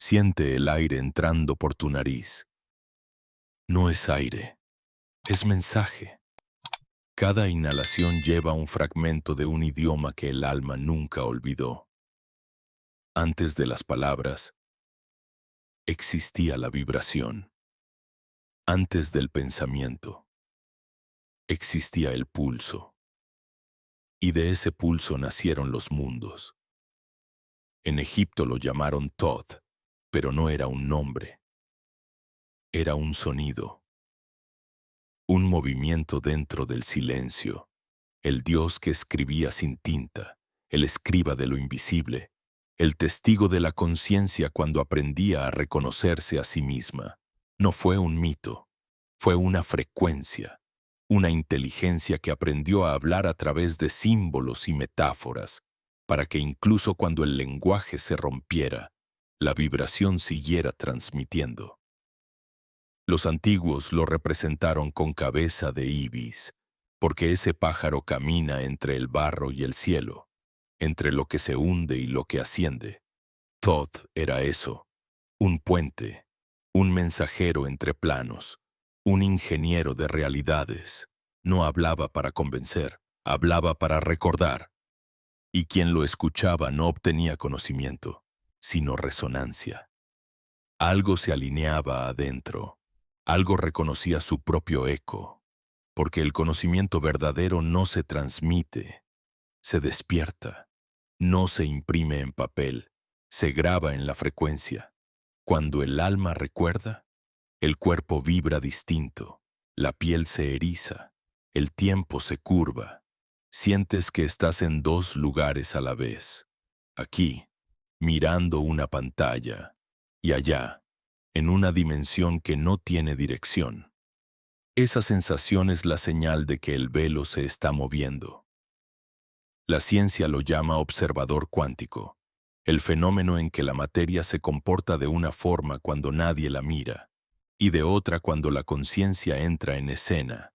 Siente el aire entrando por tu nariz. No es aire, es mensaje. Cada inhalación lleva un fragmento de un idioma que el alma nunca olvidó. Antes de las palabras, existía la vibración. Antes del pensamiento, existía el pulso. Y de ese pulso nacieron los mundos. En Egipto lo llamaron Thoth, pero no era un nombre. Era un sonido, un movimiento dentro del silencio. El Dios que escribía sin tinta, el escriba de lo invisible, el testigo de la conciencia cuando aprendía a reconocerse a sí misma. No fue un mito, fue una frecuencia, una inteligencia que aprendió a hablar a través de símbolos y metáforas, para que incluso cuando el lenguaje se rompiera, la vibración siguiera transmitiendo. Los antiguos lo representaron con cabeza de ibis, porque ese pájaro camina entre el barro y el cielo, entre lo que se hunde y lo que asciende. Thoth era eso, un puente, un mensajero entre planos, un ingeniero de realidades. No hablaba para convencer, hablaba para recordar. Y quien lo escuchaba no obtenía conocimiento, sino resonancia. Algo se alineaba adentro, algo reconocía su propio eco, porque el conocimiento verdadero no se transmite, se despierta, no se imprime en papel, se graba en la frecuencia. Cuando el alma recuerda, el cuerpo vibra distinto, la piel se eriza, el tiempo se curva. Sientes que estás en dos lugares a la vez. Aquí, mirando una pantalla, y allá, en una dimensión que no tiene dirección. Esa sensación es la señal de que el velo se está moviendo. La ciencia lo llama observador cuántico, el fenómeno en que la materia se comporta de una forma cuando nadie la mira, y de otra cuando la conciencia entra en escena.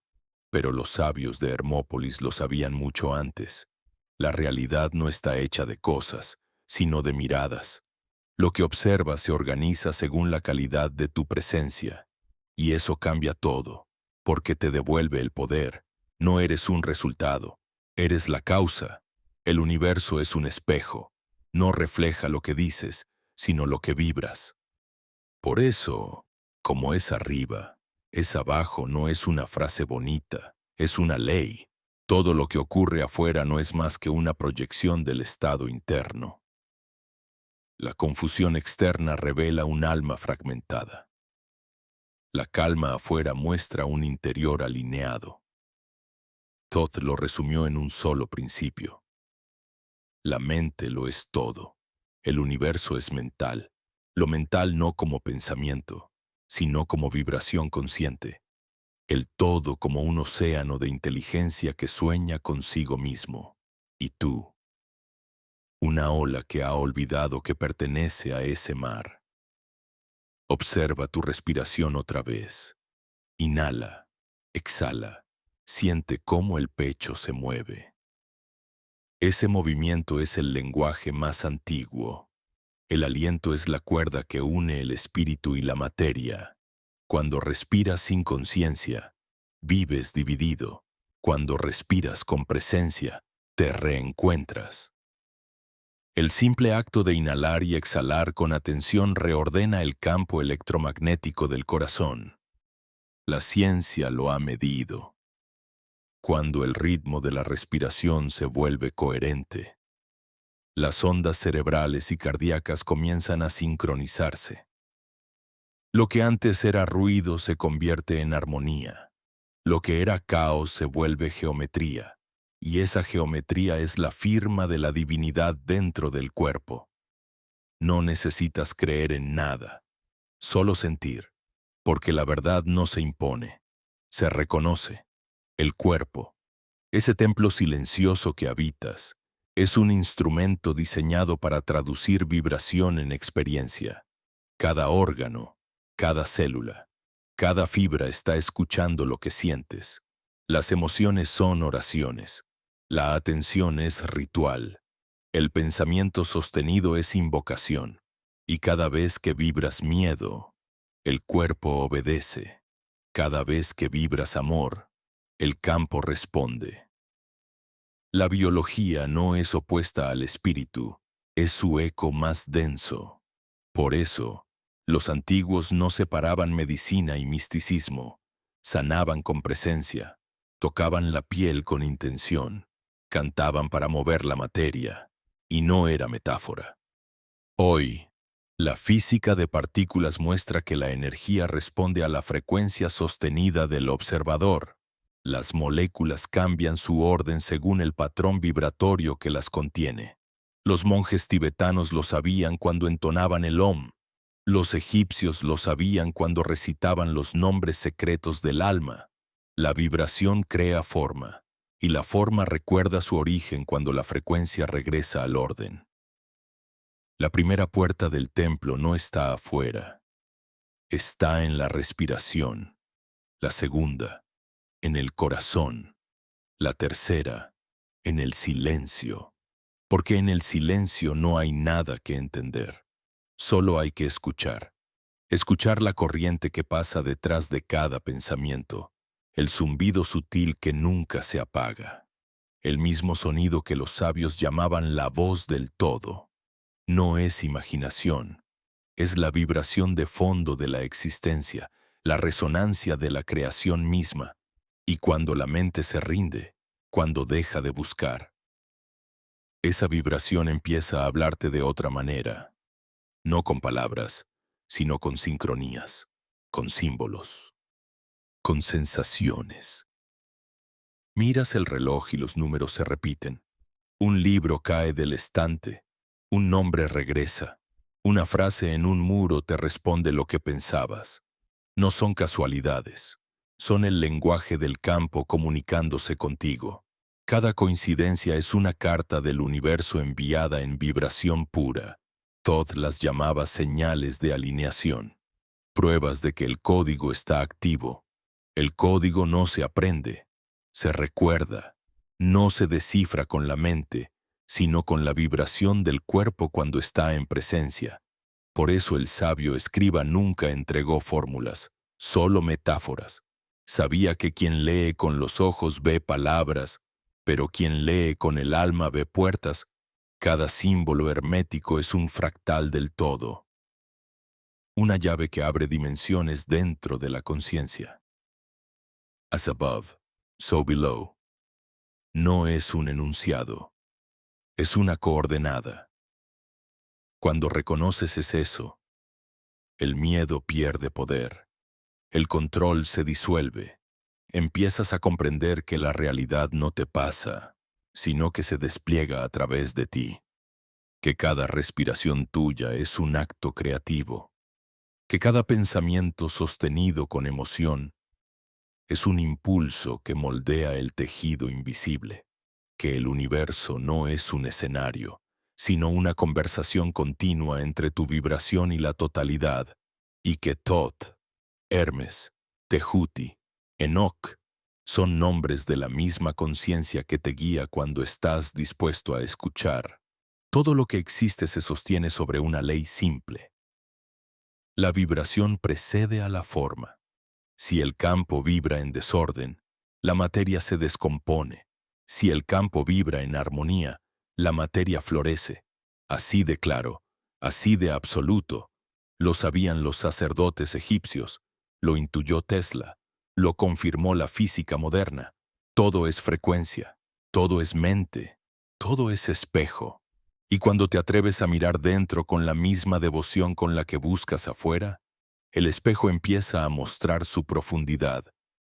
Pero los sabios de Hermópolis lo sabían mucho antes. La realidad no está hecha de cosas, sino de miradas. Lo que observas se organiza según la calidad de tu presencia, y eso cambia todo, porque te devuelve el poder. No eres un resultado, eres la causa. El universo es un espejo, no refleja lo que dices, sino lo que vibras. Por eso, como es arriba, es abajo no es una frase bonita, es una ley. Todo lo que ocurre afuera no es más que una proyección del estado interno. La confusión externa revela un alma fragmentada. La calma afuera muestra un interior alineado. Thoth lo resumió en un solo principio. La mente lo es todo. El universo es mental. Lo mental no como pensamiento, sino como vibración consciente. El todo como un océano de inteligencia que sueña consigo mismo. Y tú, una ola que ha olvidado que pertenece a ese mar. Observa tu respiración otra vez. Inhala, exhala, siente cómo el pecho se mueve. Ese movimiento es el lenguaje más antiguo. El aliento es la cuerda que une el espíritu y la materia. Cuando respiras sin conciencia, vives dividido. Cuando respiras con presencia, te reencuentras. El simple acto de inhalar y exhalar con atención reordena el campo electromagnético del corazón. La ciencia lo ha medido. Cuando el ritmo de la respiración se vuelve coherente, las ondas cerebrales y cardíacas comienzan a sincronizarse. Lo que antes era ruido se convierte en armonía. Lo que era caos se vuelve geometría. Y esa geometría es la firma de la divinidad dentro del cuerpo. No necesitas creer en nada, solo sentir, porque la verdad no se impone, se reconoce. El cuerpo, ese templo silencioso que habitas, es un instrumento diseñado para traducir vibración en experiencia. Cada órgano, cada célula, cada fibra está escuchando lo que sientes. Las emociones son oraciones. La atención es ritual. El pensamiento sostenido es invocación. Y cada vez que vibras miedo, el cuerpo obedece. Cada vez que vibras amor, el campo responde. La biología no es opuesta al espíritu, es su eco más denso. Por eso, los antiguos no separaban medicina y misticismo, sanaban con presencia, tocaban la piel con intención, cantaban para mover la materia, y no era metáfora. Hoy, la física de partículas muestra que la energía responde a la frecuencia sostenida del observador. Las moléculas cambian su orden según el patrón vibratorio que las contiene. Los monjes tibetanos lo sabían cuando entonaban el Om. Los egipcios lo sabían cuando recitaban los nombres secretos del alma. La vibración crea forma, y la forma recuerda su origen cuando la frecuencia regresa al orden. La primera puerta del templo no está afuera, está en la respiración. La segunda, en el corazón. La tercera, en el silencio. Porque en el silencio no hay nada que entender. Solo hay que escuchar. Escuchar la corriente que pasa detrás de cada pensamiento. El zumbido sutil que nunca se apaga. El mismo sonido que los sabios llamaban la voz del todo. No es imaginación, es la vibración de fondo de la existencia, la resonancia de la creación misma. Y cuando la mente se rinde, cuando deja de buscar, esa vibración empieza a hablarte de otra manera, no con palabras, sino con sincronías, con símbolos, con sensaciones. Miras el reloj y los números se repiten. Un libro cae del estante. Un nombre regresa. Una frase en un muro te responde lo que pensabas. No son casualidades. Son el lenguaje del campo comunicándose contigo. Cada coincidencia es una carta del universo enviada en vibración pura. Todd las llamaba señales de alineación. Pruebas de que el código está activo. El código no se aprende, se recuerda. No se descifra con la mente, sino con la vibración del cuerpo cuando está en presencia. Por eso el sabio escriba nunca entregó fórmulas, solo metáforas. Sabía que quien lee con los ojos ve palabras, pero quien lee con el alma ve puertas. Cada símbolo hermético es un fractal del todo. Una llave que abre dimensiones dentro de la conciencia. As above, so below. No es un enunciado, es una coordenada. Cuando reconoces eso, el miedo pierde poder, el control se disuelve, empiezas a comprender que la realidad no te pasa, sino que se despliega a través de ti, que cada respiración tuya es un acto creativo, que cada pensamiento sostenido con emoción es un impulso que moldea el tejido invisible, que el universo no es un escenario, sino una conversación continua entre tu vibración y la totalidad, y que Thoth, Hermes, Tehuti, Enoch son nombres de la misma conciencia que te guía cuando estás dispuesto a escuchar. Todo lo que existe se sostiene sobre una ley simple. La vibración precede a la forma. Si el campo vibra en desorden, la materia se descompone. Si el campo vibra en armonía, la materia florece. Así de claro, así de absoluto. Lo sabían los sacerdotes egipcios, lo intuyó Tesla, lo confirmó la física moderna. Todo es frecuencia, todo es mente, todo es espejo. Y cuando te atreves a mirar dentro con la misma devoción con la que buscas afuera, el espejo empieza a mostrar su profundidad.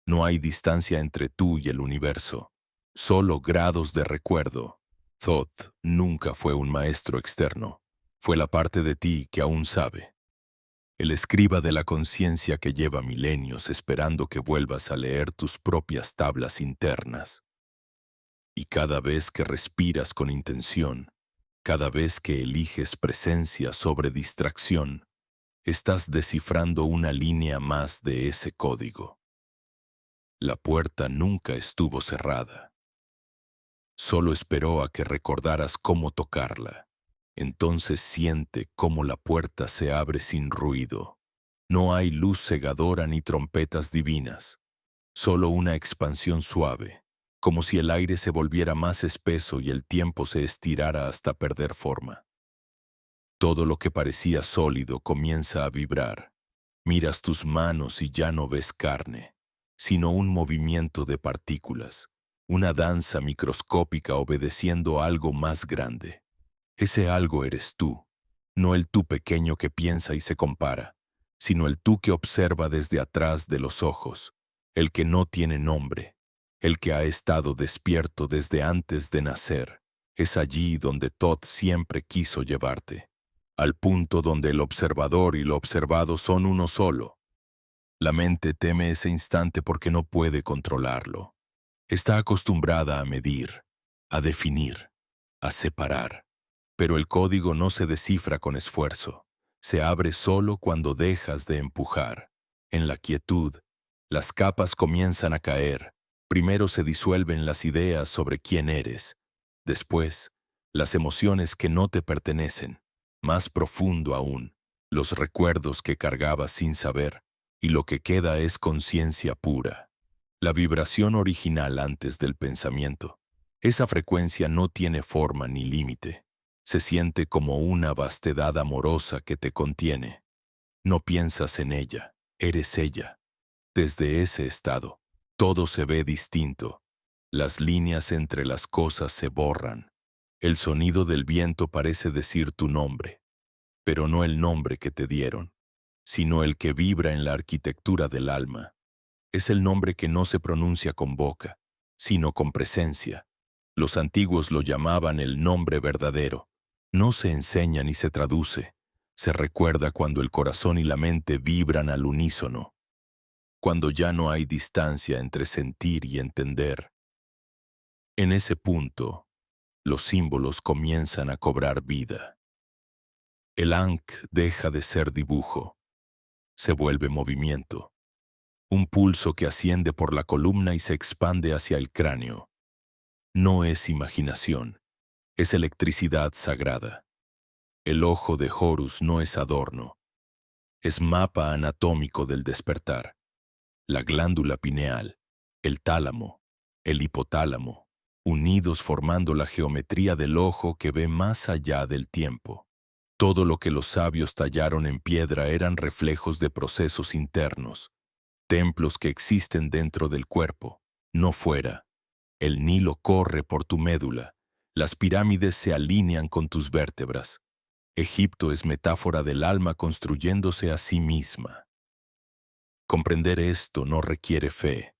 No hay distancia entre tú y el universo, solo grados de recuerdo. Thoth nunca fue un maestro externo, fue la parte de ti que aún sabe. El escriba de la conciencia que lleva milenios esperando que vuelvas a leer tus propias tablas internas. Y cada vez que respiras con intención, cada vez que eliges presencia sobre distracción, estás descifrando una línea más de ese código. La puerta nunca estuvo cerrada. Solo esperó a que recordaras cómo tocarla. Entonces siente cómo la puerta se abre sin ruido. No hay luz cegadora ni trompetas divinas, solo una expansión suave, como si el aire se volviera más espeso y el tiempo se estirara hasta perder forma. Todo lo que parecía sólido comienza a vibrar. Miras tus manos y ya no ves carne, sino un movimiento de partículas, una danza microscópica obedeciendo a algo más grande. Ese algo eres tú, no el tú pequeño que piensa y se compara, sino el tú que observa desde atrás de los ojos, el que no tiene nombre, el que ha estado despierto desde antes de nacer. Es allí donde Todd siempre quiso llevarte, al punto donde el observador y lo observado son uno solo. La mente teme ese instante porque no puede controlarlo. Está acostumbrada a medir, a definir, a separar. Pero el código no se descifra con esfuerzo. Se abre solo cuando dejas de empujar. En la quietud, las capas comienzan a caer. Primero se disuelven las ideas sobre quién eres. Después, las emociones que no te pertenecen. Más profundo aún, los recuerdos que cargabas sin saber. Y lo que queda es conciencia pura. La vibración original antes del pensamiento. Esa frecuencia no tiene forma ni límite. Se siente como una vastedad amorosa que te contiene. No piensas en ella, eres ella. Desde ese estado, todo se ve distinto. Las líneas entre las cosas se borran. El sonido del viento parece decir tu nombre, pero no el nombre que te dieron, sino el que vibra en la arquitectura del alma. Es el nombre que no se pronuncia con boca, sino con presencia. Los antiguos lo llamaban el nombre verdadero. No se enseña ni se traduce. Se recuerda cuando el corazón y la mente vibran al unísono, cuando ya no hay distancia entre sentir y entender. En ese punto, los símbolos comienzan a cobrar vida. El Ankh deja de ser dibujo, se vuelve movimiento. Un pulso que asciende por la columna y se expande hacia el cráneo. No es imaginación, es electricidad sagrada. El ojo de Horus no es adorno, es mapa anatómico del despertar. La glándula pineal, el tálamo, el hipotálamo, unidos formando la geometría del ojo que ve más allá del tiempo. Todo lo que los sabios tallaron en piedra eran reflejos de procesos internos, templos que existen dentro del cuerpo, no fuera. El Nilo corre por tu médula, las pirámides se alinean con tus vértebras. Egipto es metáfora del alma construyéndose a sí misma. Comprender esto no requiere fe,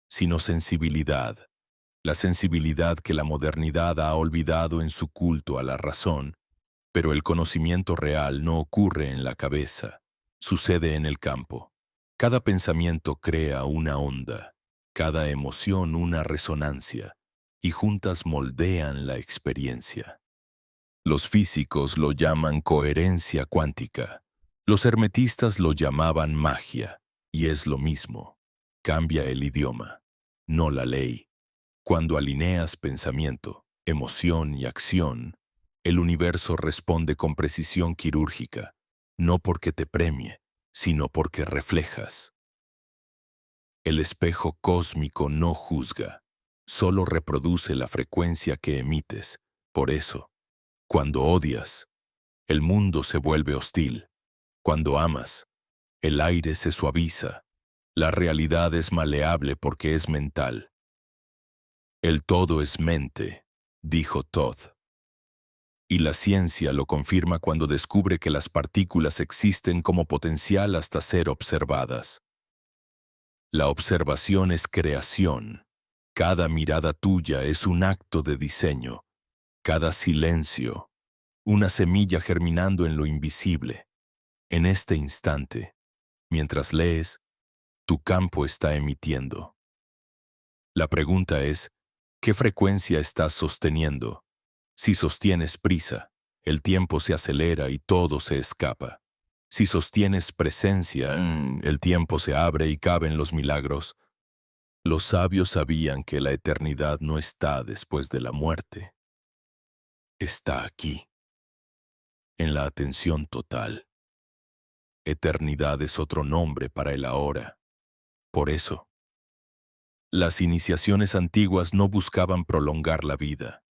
sino sensibilidad. La sensibilidad que la modernidad ha olvidado en su culto a la razón, pero el conocimiento real no ocurre en la cabeza, sucede en el campo. Cada pensamiento crea una onda, cada emoción una resonancia, y juntas moldean la experiencia. Los físicos lo llaman coherencia cuántica. Los hermetistas lo llamaban magia, y es lo mismo. Cambia el idioma, no la ley. Cuando alineas pensamiento, emoción y acción, el universo responde con precisión quirúrgica, no porque te premie, sino porque reflejas. El espejo cósmico no juzga, solo reproduce la frecuencia que emites. Por eso, cuando odias, el mundo se vuelve hostil. Cuando amas, el aire se suaviza. La realidad es maleable porque es mental. El todo es mente, dijo Todd. Y la ciencia lo confirma cuando descubre que las partículas existen como potencial hasta ser observadas. La observación es creación. Cada mirada tuya es un acto de diseño. Cada silencio, una semilla germinando en lo invisible. En este instante, mientras lees, tu campo está emitiendo. La pregunta es, ¿qué frecuencia estás sosteniendo? Si sostienes prisa, el tiempo se acelera y todo se escapa. Si sostienes presencia, el tiempo se abre y caben los milagros. Los sabios sabían que la eternidad no está después de la muerte. Está aquí. en la atención total. Eternidad es otro nombre para el ahora. Por eso, las iniciaciones antiguas no buscaban prolongar la vida,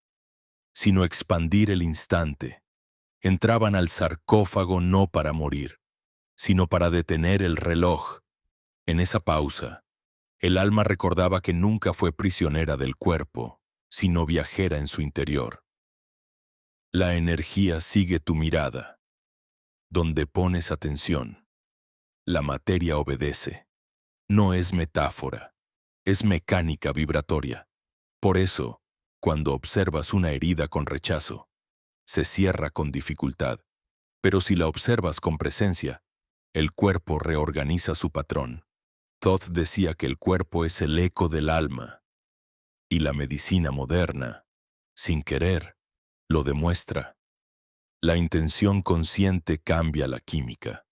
sino expandir el instante. Entraban al sarcófago no para morir, sino para detener el reloj. En esa pausa, el alma recordaba que nunca fue prisionera del cuerpo, sino viajera en su interior. La energía sigue tu mirada. Donde pones atención, la materia obedece. No es metáfora, es mecánica vibratoria. Por eso, cuando observas una herida con rechazo, se cierra con dificultad. Pero si la observas con presencia, el cuerpo reorganiza su patrón. Todd decía que el cuerpo es el eco del alma, y la medicina moderna, sin querer, lo demuestra. La intención consciente cambia la química.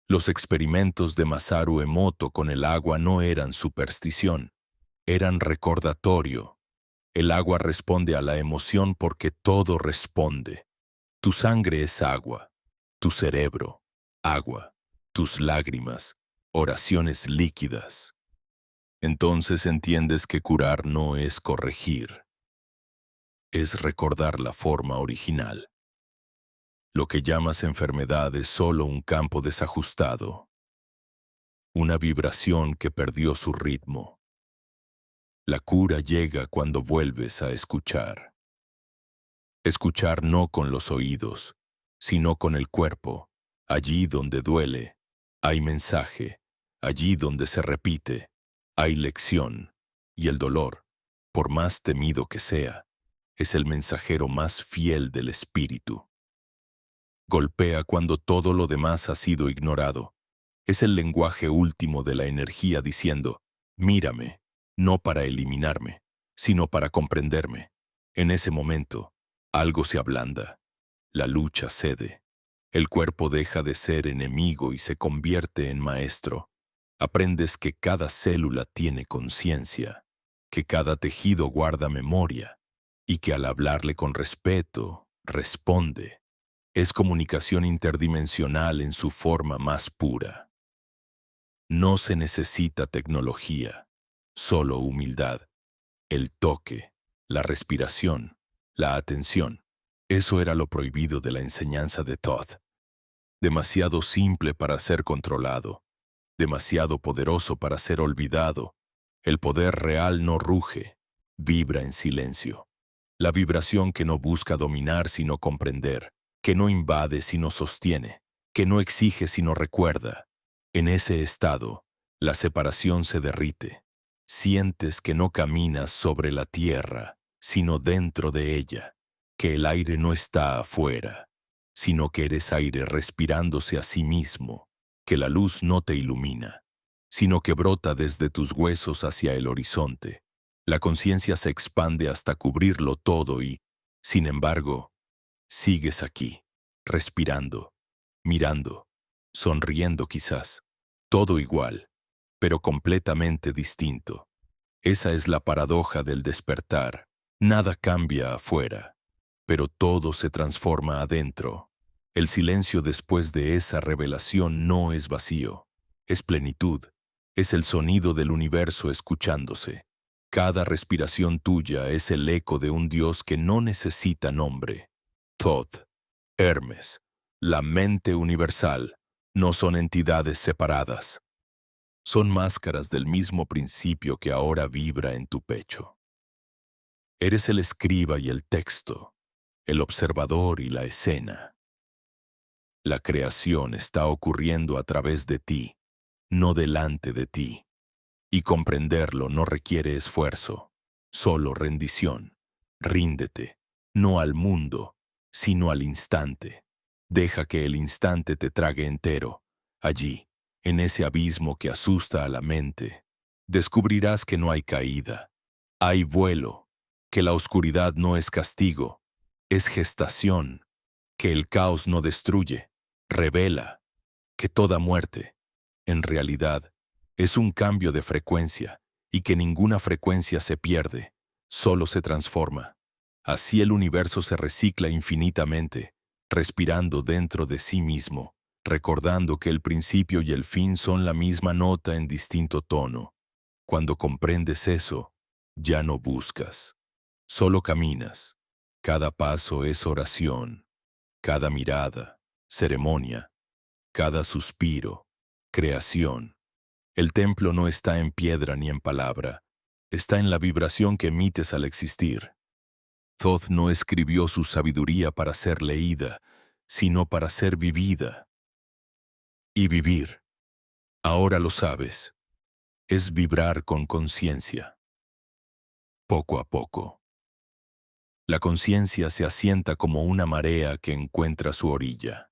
Los experimentos de Masaru Emoto con el agua no eran superstición, eran recordatorio. El agua responde a la emoción porque todo responde. Tu sangre es agua, tu cerebro, agua, tus lágrimas, oraciones líquidas. Entonces entiendes que curar no es corregir, es recordar la forma original. Lo que llamas enfermedad es solo un campo desajustado, una vibración que perdió su ritmo. La cura llega cuando vuelves a escuchar. Escuchar no con los oídos, sino con el cuerpo. Allí donde duele, hay mensaje. Allí donde se repite, hay lección. Y el dolor, por más temido que sea, es el mensajero más fiel del espíritu. Golpea cuando todo lo demás ha sido ignorado. Es el lenguaje último de la energía diciendo, mírame, no para eliminarme, sino para comprenderme. En ese momento, algo se ablanda. La lucha cede. El cuerpo deja de ser enemigo y se convierte en maestro. Aprendes que cada célula tiene conciencia, que cada tejido guarda memoria y que al hablarle con respeto, responde. Es comunicación interdimensional en su forma más pura. No se necesita tecnología, solo humildad, el toque, la respiración, la atención. Eso era lo prohibido de la enseñanza de Todd. Demasiado simple para ser controlado, demasiado poderoso para ser olvidado. El poder real no ruge, vibra en silencio. La vibración que no busca dominar sino comprender, que no invade sino sostiene, que no exige sino recuerda. En ese estado, la separación se derrite. Sientes que no caminas sobre la tierra, sino dentro de ella, que el aire no está afuera, sino que eres aire respirándose a sí mismo, que la luz no te ilumina, sino que brota desde tus huesos hacia el horizonte. La conciencia se expande hasta cubrirlo todo y, sin embargo, sigues aquí, respirando, mirando, sonriendo quizás, todo igual, pero completamente distinto. Esa es la paradoja del despertar. Nada cambia afuera, pero todo se transforma adentro. El silencio después de esa revelación no es vacío, es plenitud, es el sonido del universo escuchándose. Cada respiración tuya es el eco de un Dios que no necesita nombre. Todd, Hermes, la mente universal, no son entidades separadas. Son máscaras del mismo principio que ahora vibra en tu pecho. Eres el escriba y el texto, el observador y la escena. La creación está ocurriendo a través de ti, no delante de ti. Y comprenderlo no requiere esfuerzo, solo rendición. Ríndete, no al mundo, sino al instante. Deja que el instante te trague entero. Allí, en ese abismo que asusta a la mente, descubrirás que no hay caída, hay vuelo, que la oscuridad no es castigo, es gestación, que el caos no destruye, revela, que toda muerte, en realidad, es un cambio de frecuencia y que ninguna frecuencia se pierde, solo se transforma. Así el universo se recicla infinitamente, respirando dentro de sí mismo, recordando que el principio y el fin son la misma nota en distinto tono. Cuando comprendes eso, ya no buscas, solo caminas. Cada paso es oración, cada mirada, ceremonia, cada suspiro, creación. El templo no está en piedra ni en palabra, está en la vibración que emites al existir. Thoth no escribió su sabiduría para ser leída, sino para ser vivida. Y vivir, ahora lo sabes, es vibrar con conciencia. Poco a poco. La conciencia se asienta como una marea que encuentra su orilla.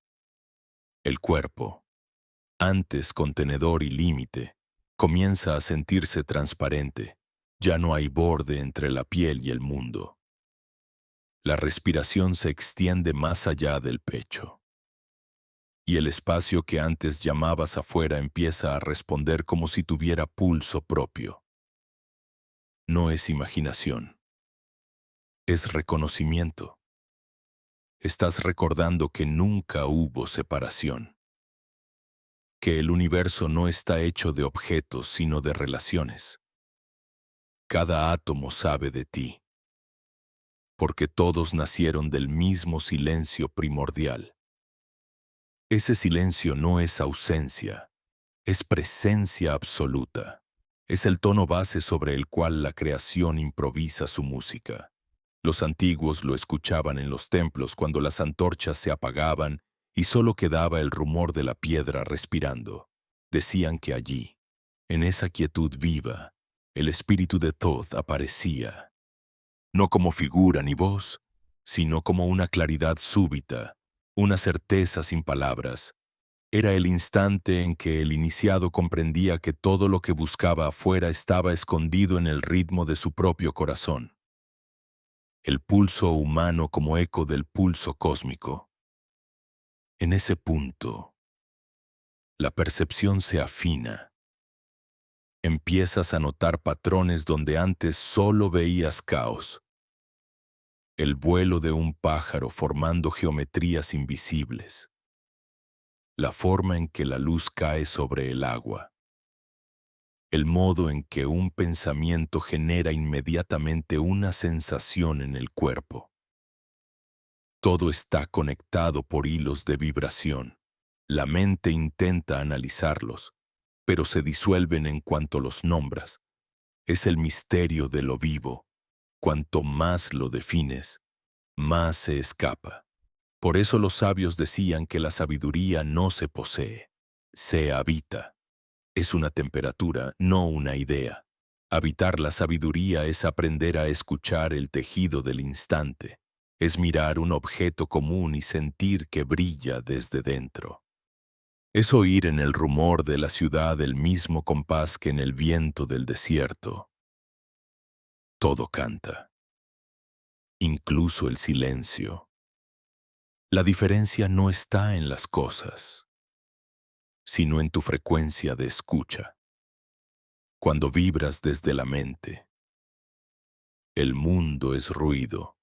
El cuerpo, antes contenedor y límite, comienza a sentirse transparente. Ya no hay borde entre la piel y el mundo. La respiración se extiende más allá del pecho. Y el espacio que antes llamabas afuera empieza a responder como si tuviera pulso propio. No es imaginación. Es reconocimiento. Estás recordando que nunca hubo separación. Que el universo no está hecho de objetos, sino de relaciones. Cada átomo sabe de ti. Porque todos nacieron del mismo silencio primordial. Ese silencio no es ausencia, es presencia absoluta. Es el tono base sobre el cual la creación improvisa su música. Los antiguos lo escuchaban en los templos cuando las antorchas se apagaban y solo quedaba el rumor de la piedra respirando. Decían que allí, en esa quietud viva, el espíritu de Thoth aparecía. No como figura ni voz, sino como una claridad súbita, una certeza sin palabras. Era el instante en que el iniciado comprendía que todo lo que buscaba afuera estaba escondido en el ritmo de su propio corazón. El pulso humano como eco del pulso cósmico. En ese punto, la percepción se afina. Empiezas a notar patrones donde antes solo veías caos. El vuelo de un pájaro formando geometrías invisibles. La forma en que la luz cae sobre el agua. El modo en que un pensamiento genera inmediatamente una sensación en el cuerpo. Todo está conectado por hilos de vibración. La mente intenta analizarlos, pero se disuelven en cuanto los nombras. Es el misterio de lo vivo. Cuanto más lo defines, más se escapa. Por eso los sabios decían que la sabiduría no se posee, se habita. Es una temperatura, no una idea. Habitar la sabiduría es aprender a escuchar el tejido del instante. Es mirar un objeto común y sentir que brilla desde dentro. Es oír en el rumor de la ciudad el mismo compás que en el viento del desierto. Todo canta, incluso el silencio. La diferencia no está en las cosas, sino en tu frecuencia de escucha. Cuando vibras desde la mente, el mundo es ruido.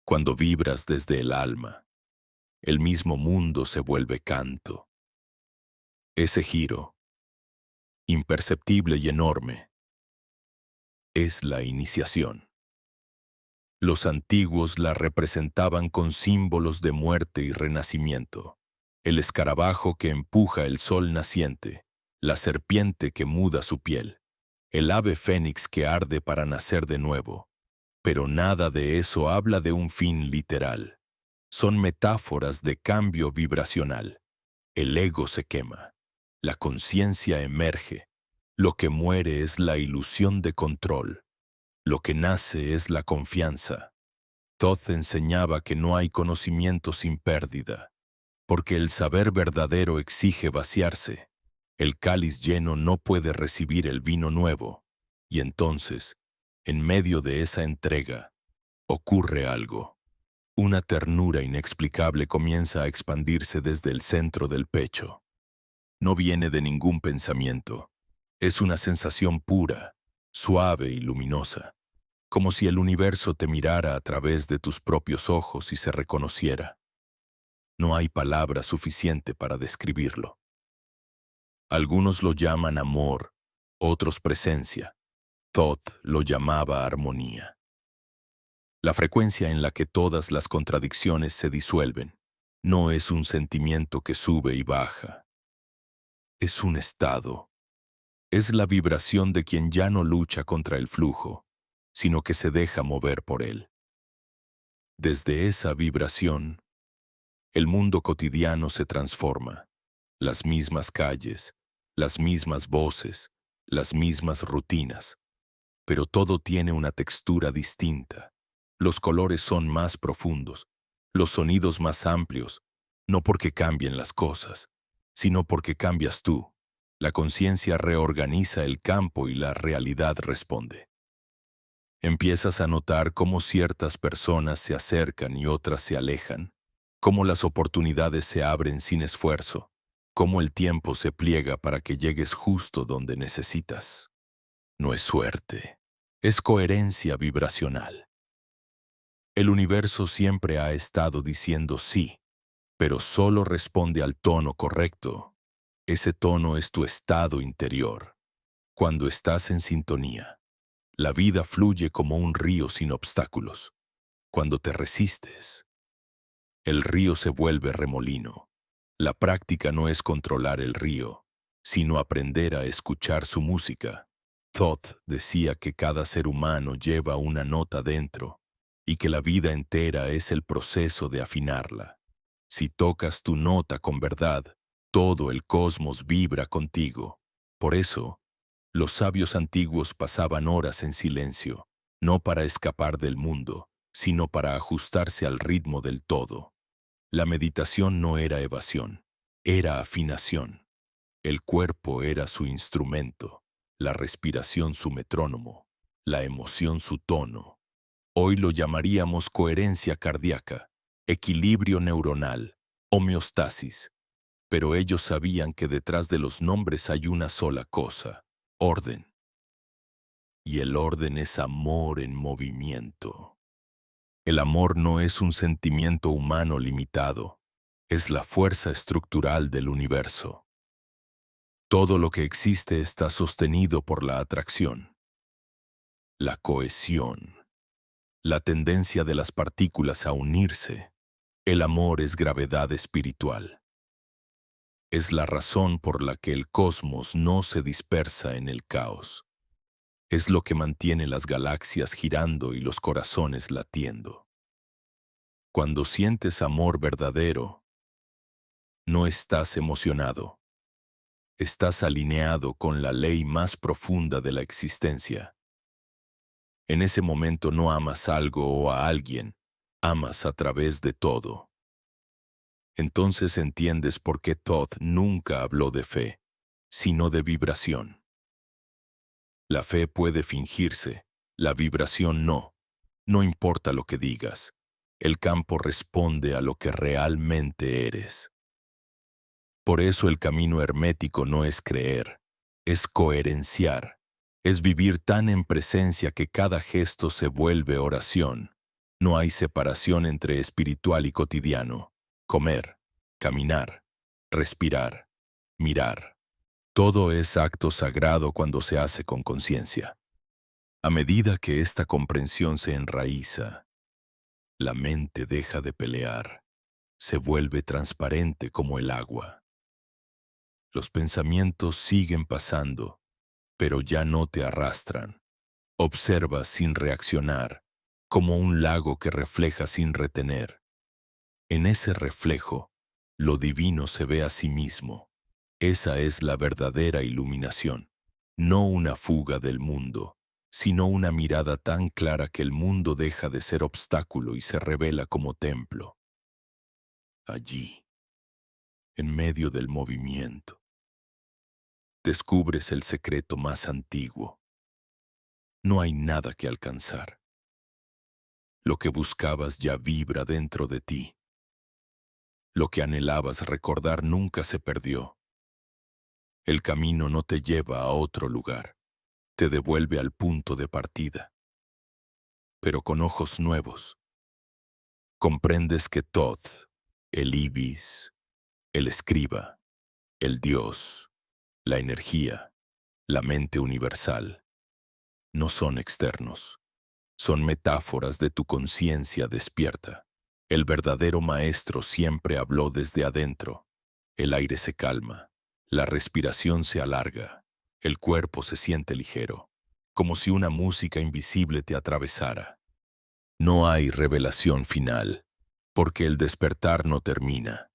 Cuando vibras desde el alma, el mismo mundo se vuelve canto. Ese giro, imperceptible y enorme, es la iniciación. Los antiguos la representaban con símbolos de muerte y renacimiento. El escarabajo que empuja el sol naciente, la serpiente que muda su piel, el ave fénix que arde para nacer de nuevo. Pero nada de eso habla de un fin literal. Son metáforas de cambio vibracional. El ego se quema, la conciencia emerge. Lo que muere es la ilusión de control. Lo que nace es la confianza. Thoth enseñaba que no hay conocimiento sin pérdida, porque el saber verdadero exige vaciarse. El cáliz lleno no puede recibir el vino nuevo, y entonces, en medio de esa entrega, ocurre algo. Una ternura inexplicable comienza a expandirse desde el centro del pecho. No viene de ningún pensamiento. Es una sensación pura, suave y luminosa, como si el universo te mirara a través de tus propios ojos y se reconociera. No hay palabra suficiente para describirlo. Algunos lo llaman amor, otros presencia. Thoth lo llamaba armonía. La frecuencia en la que todas las contradicciones se disuelven no es un sentimiento que sube y baja. Es un estado. Es la vibración de quien ya no lucha contra el flujo, sino que se deja mover por él. Desde esa vibración, el mundo cotidiano se transforma. Las mismas calles, las mismas voces, las mismas rutinas, pero todo tiene una textura distinta. Los colores son más profundos, los sonidos más amplios, no porque cambien las cosas, sino porque cambias tú. La conciencia reorganiza el campo y la realidad responde. Empiezas a notar cómo ciertas personas se acercan y otras se alejan, cómo las oportunidades se abren sin esfuerzo, cómo el tiempo se pliega para que llegues justo donde necesitas. No es suerte, es coherencia vibracional. El universo siempre ha estado diciendo sí, pero solo responde al tono correcto. Ese tono es tu estado interior. Cuando estás en sintonía, la vida fluye como un río sin obstáculos. Cuando te resistes, el río se vuelve remolino. La práctica no es controlar el río, sino aprender a escuchar su música. Thoth decía que cada ser humano lleva una nota dentro y que la vida entera es el proceso de afinarla. Si tocas tu nota con verdad, todo el cosmos vibra contigo. Por eso, los sabios antiguos pasaban horas en silencio, no para escapar del mundo, sino para ajustarse al ritmo del todo. La meditación no era evasión, era afinación. El cuerpo era su instrumento, la respiración su metrónomo, la emoción su tono. Hoy lo llamaríamos coherencia cardíaca, equilibrio neuronal, homeostasis. Pero ellos sabían que detrás de los nombres hay una sola cosa: orden. Y el orden es amor en movimiento. El amor no es un sentimiento humano limitado, es la fuerza estructural del universo. Todo lo que existe está sostenido por la atracción, la cohesión, la tendencia de las partículas a unirse. El amor es gravedad espiritual. Es la razón por la que el cosmos no se dispersa en el caos. Es lo que mantiene las galaxias girando y los corazones latiendo. Cuando sientes amor verdadero, no estás emocionado. Estás alineado con la ley más profunda de la existencia. En ese momento no amas algo o a alguien, amas a través de todo. Entonces entiendes por qué Thoth nunca habló de fe, sino de vibración. La fe puede fingirse, la vibración no. No importa lo que digas, el campo responde a lo que realmente eres. Por eso el camino hermético no es creer, es coherenciar. Es vivir tan en presencia que cada gesto se vuelve oración. No hay separación entre espiritual y cotidiano. Comer, caminar, respirar, mirar. Todo es acto sagrado cuando se hace con conciencia. A medida que esta comprensión se enraiza, la mente deja de pelear, se vuelve transparente como el agua. Los pensamientos siguen pasando, pero ya no te arrastran. Observas sin reaccionar, como un lago que refleja sin retener. En ese reflejo, lo divino se ve a sí mismo. Esa es la verdadera iluminación, no una fuga del mundo, sino una mirada tan clara que el mundo deja de ser obstáculo y se revela como templo. Allí, en medio del movimiento, descubres el secreto más antiguo. No hay nada que alcanzar. Lo que buscabas ya vibra dentro de ti. Lo que anhelabas recordar nunca se perdió. El camino no te lleva a otro lugar, te devuelve al punto de partida. Pero con ojos nuevos, comprendes que Thoth el ibis, el escriba, el Dios, la energía, la mente universal. No son externos, son metáforas de tu conciencia despierta. El verdadero maestro siempre habló desde adentro. El aire se calma, la respiración se alarga, el cuerpo se siente ligero, como si una música invisible te atravesara. No hay revelación final, porque el despertar no termina.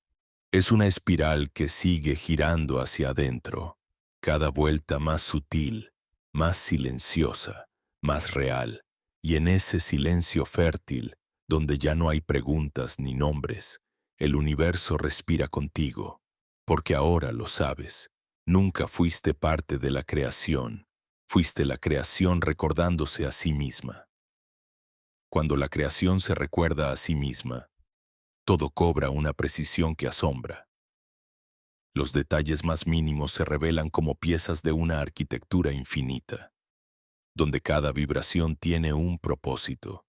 Es una espiral que sigue girando hacia adentro, cada vuelta más sutil, más silenciosa, más real, y en ese silencio fértil, donde ya no hay preguntas ni nombres, el universo respira contigo, porque ahora lo sabes, nunca fuiste parte de la creación, fuiste la creación recordándose a sí misma. Cuando la creación se recuerda a sí misma, todo cobra una precisión que asombra. Los detalles más mínimos se revelan como piezas de una arquitectura infinita, donde cada vibración tiene un propósito,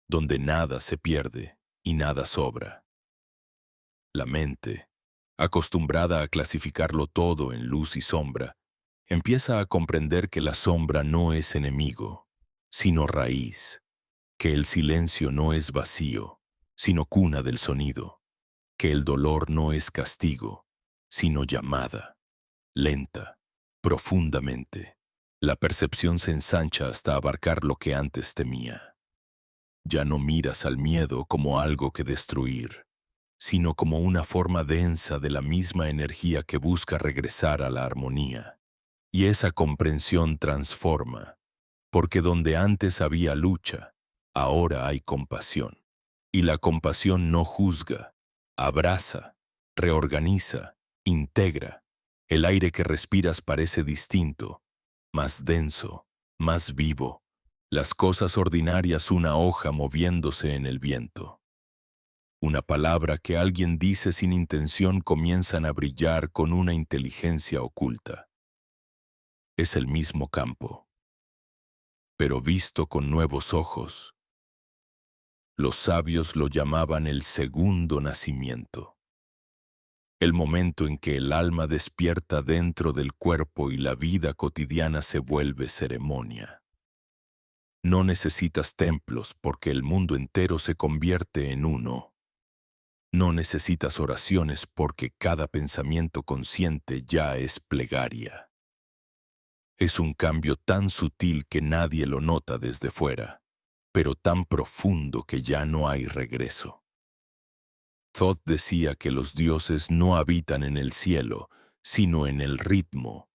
donde nada se pierde y nada sobra. La mente, acostumbrada a clasificarlo todo en luz y sombra, empieza a comprender que la sombra no es enemigo, sino raíz, que el silencio no es vacío, sino cuna del sonido, que el dolor no es castigo, sino llamada, lenta, profundamente. La percepción se ensancha hasta abarcar lo que antes temía. Ya no miras al miedo como algo que destruir, sino como una forma densa de la misma energía que busca regresar a la armonía. Y esa comprensión transforma, porque donde antes había lucha, ahora hay compasión. Y la compasión no juzga, abraza, reorganiza, integra. El aire que respiras parece distinto, más denso, más vivo. Las cosas ordinarias, una hoja moviéndose en el viento. Una palabra que alguien dice sin intención, comienzan a brillar con una inteligencia oculta. Es el mismo campo, pero visto con nuevos ojos. Los sabios lo llamaban el segundo nacimiento. El momento en que el alma despierta dentro del cuerpo y la vida cotidiana se vuelve ceremonia. No necesitas templos porque el mundo entero se convierte en uno. No necesitas oraciones porque cada pensamiento consciente ya es plegaria. Es un cambio tan sutil que nadie lo nota desde fuera, pero tan profundo que ya no hay regreso. Thoth decía que los dioses no habitan en el cielo, sino en el ritmo,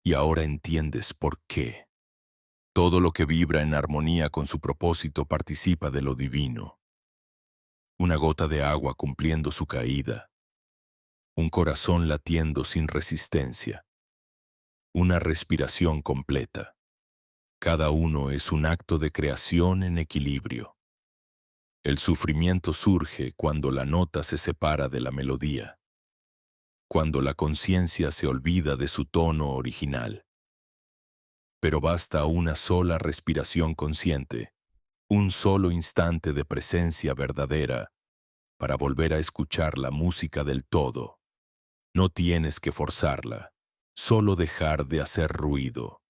y ahora entiendes por qué. Todo lo que vibra en armonía con su propósito participa de lo divino. Una gota de agua cumpliendo su caída, un corazón latiendo sin resistencia, una respiración completa. Cada uno es un acto de creación en equilibrio. El sufrimiento surge cuando la nota se separa de la melodía, cuando la conciencia se olvida de su tono original. Pero basta una sola respiración consciente, un solo instante de presencia verdadera, para volver a escuchar la música del todo. No tienes que forzarla, solo dejar de hacer ruido.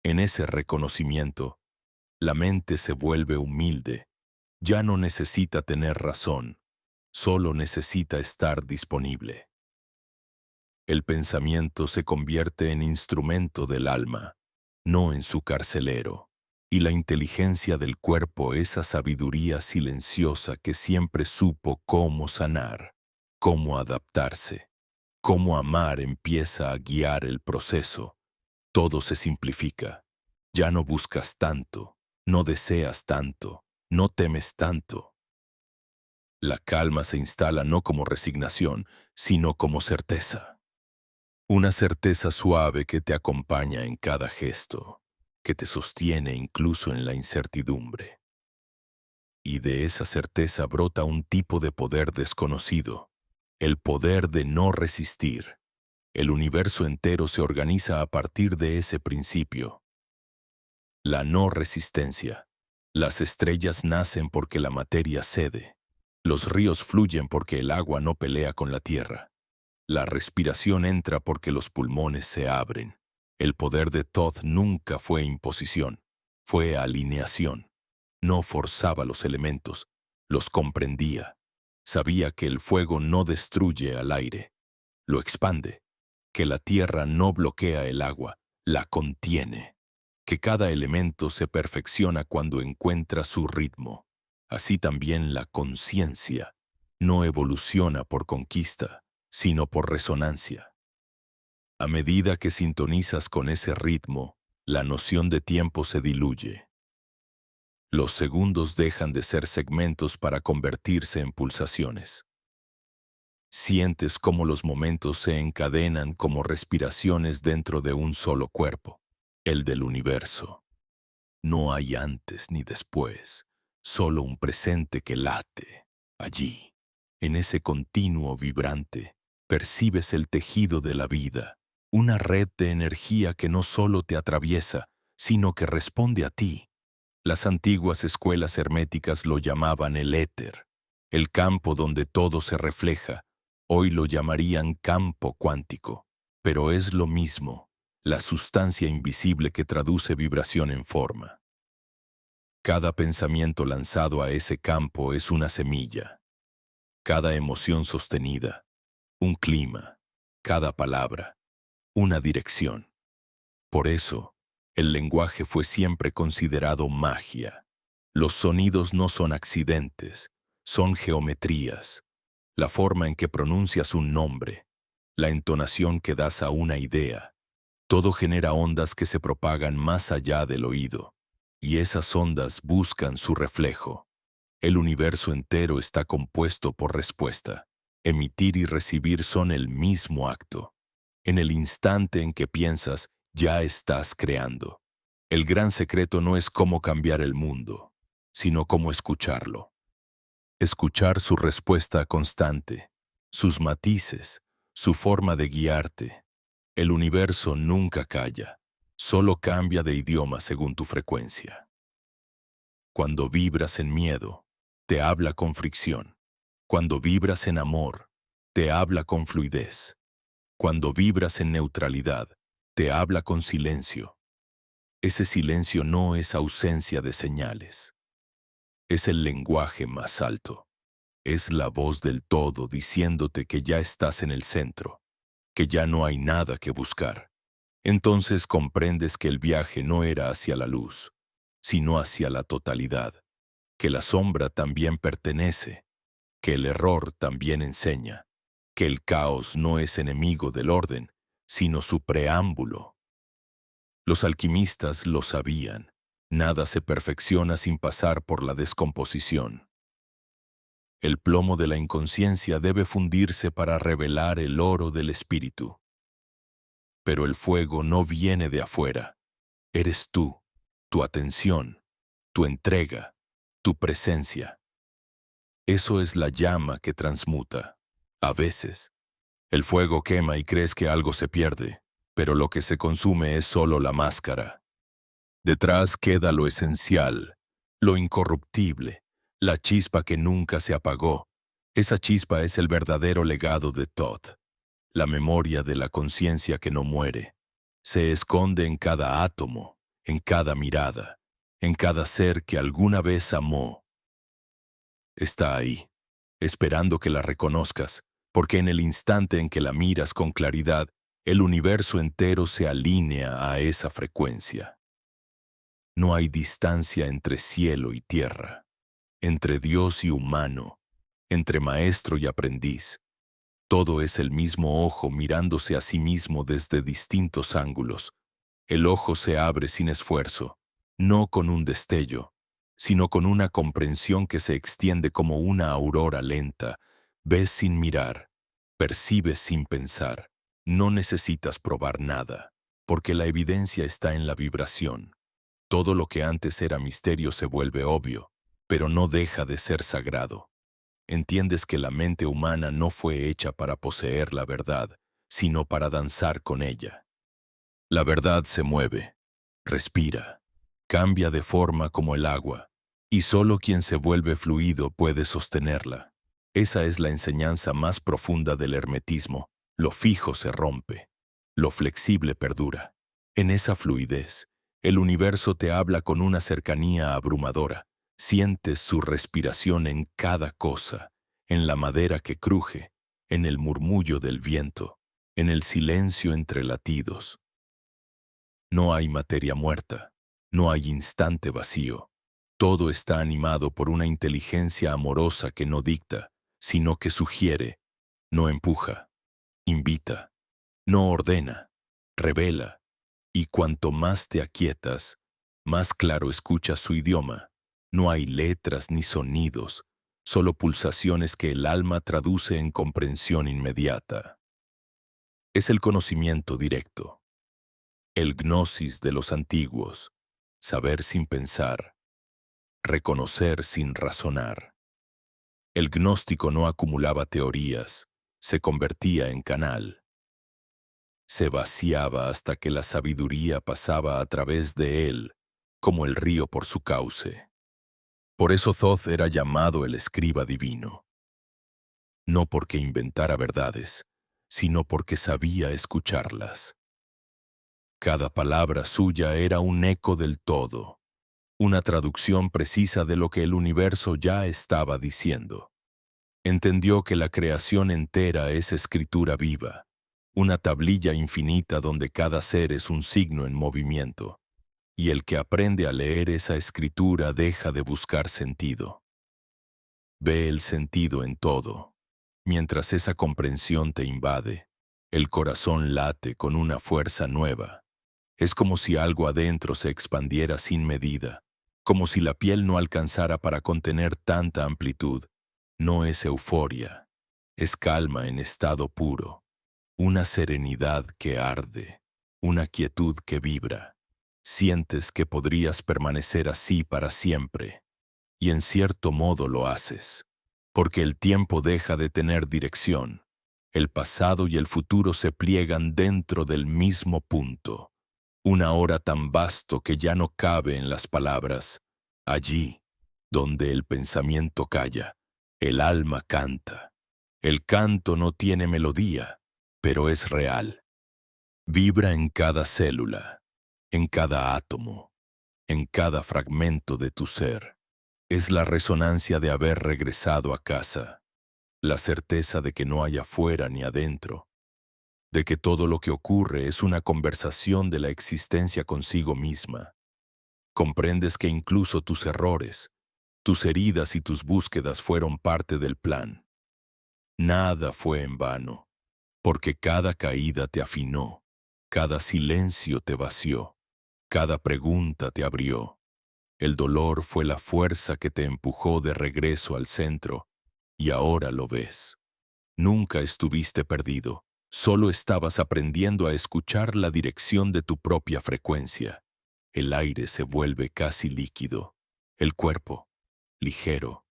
En ese reconocimiento, la mente se vuelve humilde, ya no necesita tener razón, solo necesita estar disponible. El pensamiento se convierte en instrumento del alma, no en su carcelero, y la inteligencia del cuerpo, esa sabiduría silenciosa que siempre supo cómo sanar, cómo adaptarse, cómo amar, empieza a guiar el proceso. Todo se simplifica. Ya no buscas tanto, no deseas tanto, no temes tanto. La calma se instala no como resignación, sino como certeza. Una certeza suave que te acompaña en cada gesto, que te sostiene incluso en la incertidumbre. Y de esa certeza brota un tipo de poder desconocido, el poder de no resistir. El universo entero se organiza a partir de ese principio. La no resistencia. Las estrellas nacen porque la materia cede. Los ríos fluyen porque el agua no pelea con la tierra. La respiración entra porque los pulmones se abren. El poder de Thoth nunca fue imposición, fue alineación. No forzaba los elementos, los comprendía. Sabía que el fuego no destruye al aire, lo expande, que la tierra no bloquea el agua, la contiene, que cada elemento se perfecciona cuando encuentra su ritmo. Así también la conciencia no evoluciona por conquista, sino por resonancia. A medida que sintonizas con ese ritmo, la noción de tiempo se diluye. Los segundos dejan de ser segmentos para convertirse en pulsaciones. Sientes cómo los momentos se encadenan como respiraciones dentro de un solo cuerpo, el del universo. No hay antes ni después, solo un presente que late. Allí, en ese continuo vibrante, percibes el tejido de la vida, una red de energía que no solo te atraviesa, sino que responde a ti. Las antiguas escuelas herméticas lo llamaban el éter, el campo donde todo se refleja. Hoy lo llamarían campo cuántico, pero es lo mismo, la sustancia invisible que traduce vibración en forma. Cada pensamiento lanzado a ese campo es una semilla, cada emoción sostenida, un clima, cada palabra, una dirección. Por eso, el lenguaje fue siempre considerado magia. Los sonidos no son accidentes, son geometrías. La forma en que pronuncias un nombre, la entonación que das a una idea, todo genera ondas que se propagan más allá del oído, y esas ondas buscan su reflejo. El universo entero está compuesto por respuesta. Emitir y recibir son el mismo acto. En el instante en que piensas, ya estás creando. El gran secreto no es cómo cambiar el mundo, sino cómo escucharlo. Escuchar su respuesta constante, sus matices, su forma de guiarte. El universo nunca calla, solo cambia de idioma según tu frecuencia. Cuando vibras en miedo, te habla con fricción. Cuando vibras en amor, te habla con fluidez. Cuando vibras en neutralidad, te habla con silencio. Ese silencio no es ausencia de señales. Es el lenguaje más alto. Es la voz del todo diciéndote que ya estás en el centro, que ya no hay nada que buscar. Entonces comprendes que el viaje no era hacia la luz, sino hacia la totalidad, que la sombra también pertenece, que el error también enseña, que el caos no es enemigo del orden, sino su preámbulo. Los alquimistas lo sabían. Nada se perfecciona sin pasar por la descomposición. El plomo de la inconsciencia debe fundirse para revelar el oro del espíritu. Pero el fuego no viene de afuera. Eres tú, tu atención, tu entrega, tu presencia. Eso es la llama que transmuta. A veces, el fuego quema y crees que algo se pierde, pero lo que se consume es solo la máscara. Detrás queda lo esencial, lo incorruptible, la chispa que nunca se apagó. Esa chispa es el verdadero legado de Thoth, la memoria de la conciencia que no muere. Se esconde en cada átomo, en cada mirada, en cada ser que alguna vez amó. Está ahí, esperando que la reconozcas, porque en el instante en que la miras con claridad, el universo entero se alinea a esa frecuencia. No hay distancia entre cielo y tierra, entre Dios y humano, entre maestro y aprendiz. Todo es el mismo ojo mirándose a sí mismo desde distintos ángulos. El ojo se abre sin esfuerzo, no con un destello, sino con una comprensión que se extiende como una aurora lenta. Ves sin mirar, percibes sin pensar. No necesitas probar nada, porque la evidencia está en la vibración. Todo lo que antes era misterio se vuelve obvio, pero no deja de ser sagrado. Entiendes que la mente humana no fue hecha para poseer la verdad, sino para danzar con ella. La verdad se mueve, respira, cambia de forma como el agua, y solo quien se vuelve fluido puede sostenerla. Esa es la enseñanza más profunda del hermetismo. Lo fijo se rompe, lo flexible perdura. En esa fluidez, el universo te habla con una cercanía abrumadora. Sientes su respiración en cada cosa, en la madera que cruje, en el murmullo del viento, en el silencio entre latidos. No hay materia muerta, no hay instante vacío. Todo está animado por una inteligencia amorosa que no dicta, sino que sugiere, no empuja, invita, no ordena, revela, y cuanto más te aquietas, más claro escuchas su idioma. No hay letras ni sonidos, solo pulsaciones que el alma traduce en comprensión inmediata. Es el conocimiento directo, el gnosis de los antiguos, saber sin pensar, reconocer sin razonar. El gnóstico no acumulaba teorías, se convertía en canal. Se vaciaba hasta que la sabiduría pasaba a través de él, como el río por su cauce. Por eso Thoth era llamado el escriba divino. No porque inventara verdades, sino porque sabía escucharlas. Cada palabra suya era un eco del todo, una traducción precisa de lo que el universo ya estaba diciendo. Entendió que la creación entera es escritura viva, una tablilla infinita donde cada ser es un signo en movimiento, y el que aprende a leer esa escritura deja de buscar sentido. Ve el sentido en todo. Mientras esa comprensión te invade, el corazón late con una fuerza nueva. Es como si algo adentro se expandiera sin medida, como si la piel no alcanzara para contener tanta amplitud. No es euforia, es calma en estado puro, una serenidad que arde, una quietud que vibra. Sientes que podrías permanecer así para siempre, y en cierto modo lo haces, porque el tiempo deja de tener dirección. El pasado y el futuro se pliegan dentro del mismo punto. Una hora tan vasto que ya no cabe en las palabras. Allí, donde el pensamiento calla, el alma canta. El canto no tiene melodía, pero es real. Vibra en cada célula, en cada átomo, en cada fragmento de tu ser. Es la resonancia de haber regresado a casa, la certeza de que no hay afuera ni adentro, de que todo lo que ocurre es una conversación de la existencia consigo misma. Comprendes que incluso tus errores, tus heridas y tus búsquedas fueron parte del plan. Nada fue en vano, porque cada caída te afinó, cada silencio te vació, cada pregunta te abrió. El dolor fue la fuerza que te empujó de regreso al centro, y ahora lo ves. Nunca estuviste perdido, solo estabas aprendiendo a escuchar la dirección de tu propia frecuencia. El aire se vuelve casi líquido, el cuerpo, ligero.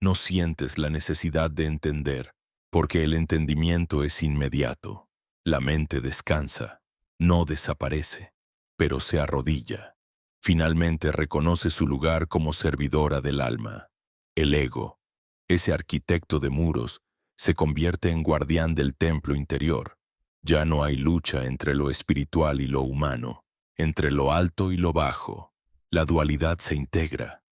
No sientes la necesidad de entender, porque el entendimiento es inmediato. La mente descansa, no desaparece, pero se arrodilla. Finalmente reconoce su lugar como servidora del alma. El ego, ese arquitecto de muros, se convierte en guardián del templo interior. Ya no hay lucha entre lo espiritual y lo humano, entre lo alto y lo bajo. La dualidad se integra.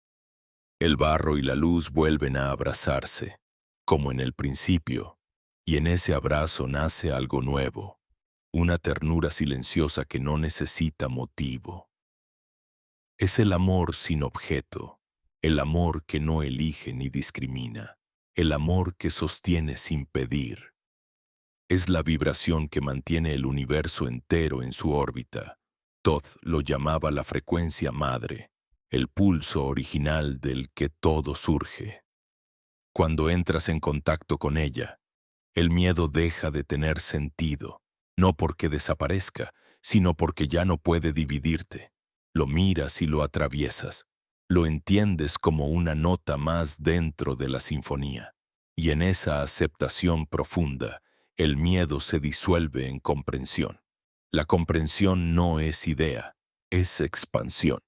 El barro y la luz vuelven a abrazarse, como en el principio, y en ese abrazo nace algo nuevo, una ternura silenciosa que no necesita motivo. Es el amor sin objeto, el amor que no elige ni discrimina, el amor que sostiene sin pedir. Es la vibración que mantiene el universo entero en su órbita. Thoth lo llamaba la frecuencia madre, el pulso original del que todo surge. Cuando entras en contacto con ella, el miedo deja de tener sentido, no porque desaparezca, sino porque ya no puede dividirte. Lo miras y lo atraviesas, lo entiendes como una nota más dentro de la sinfonía. Y en esa aceptación profunda, el miedo se disuelve en comprensión. La comprensión no es idea, es expansión.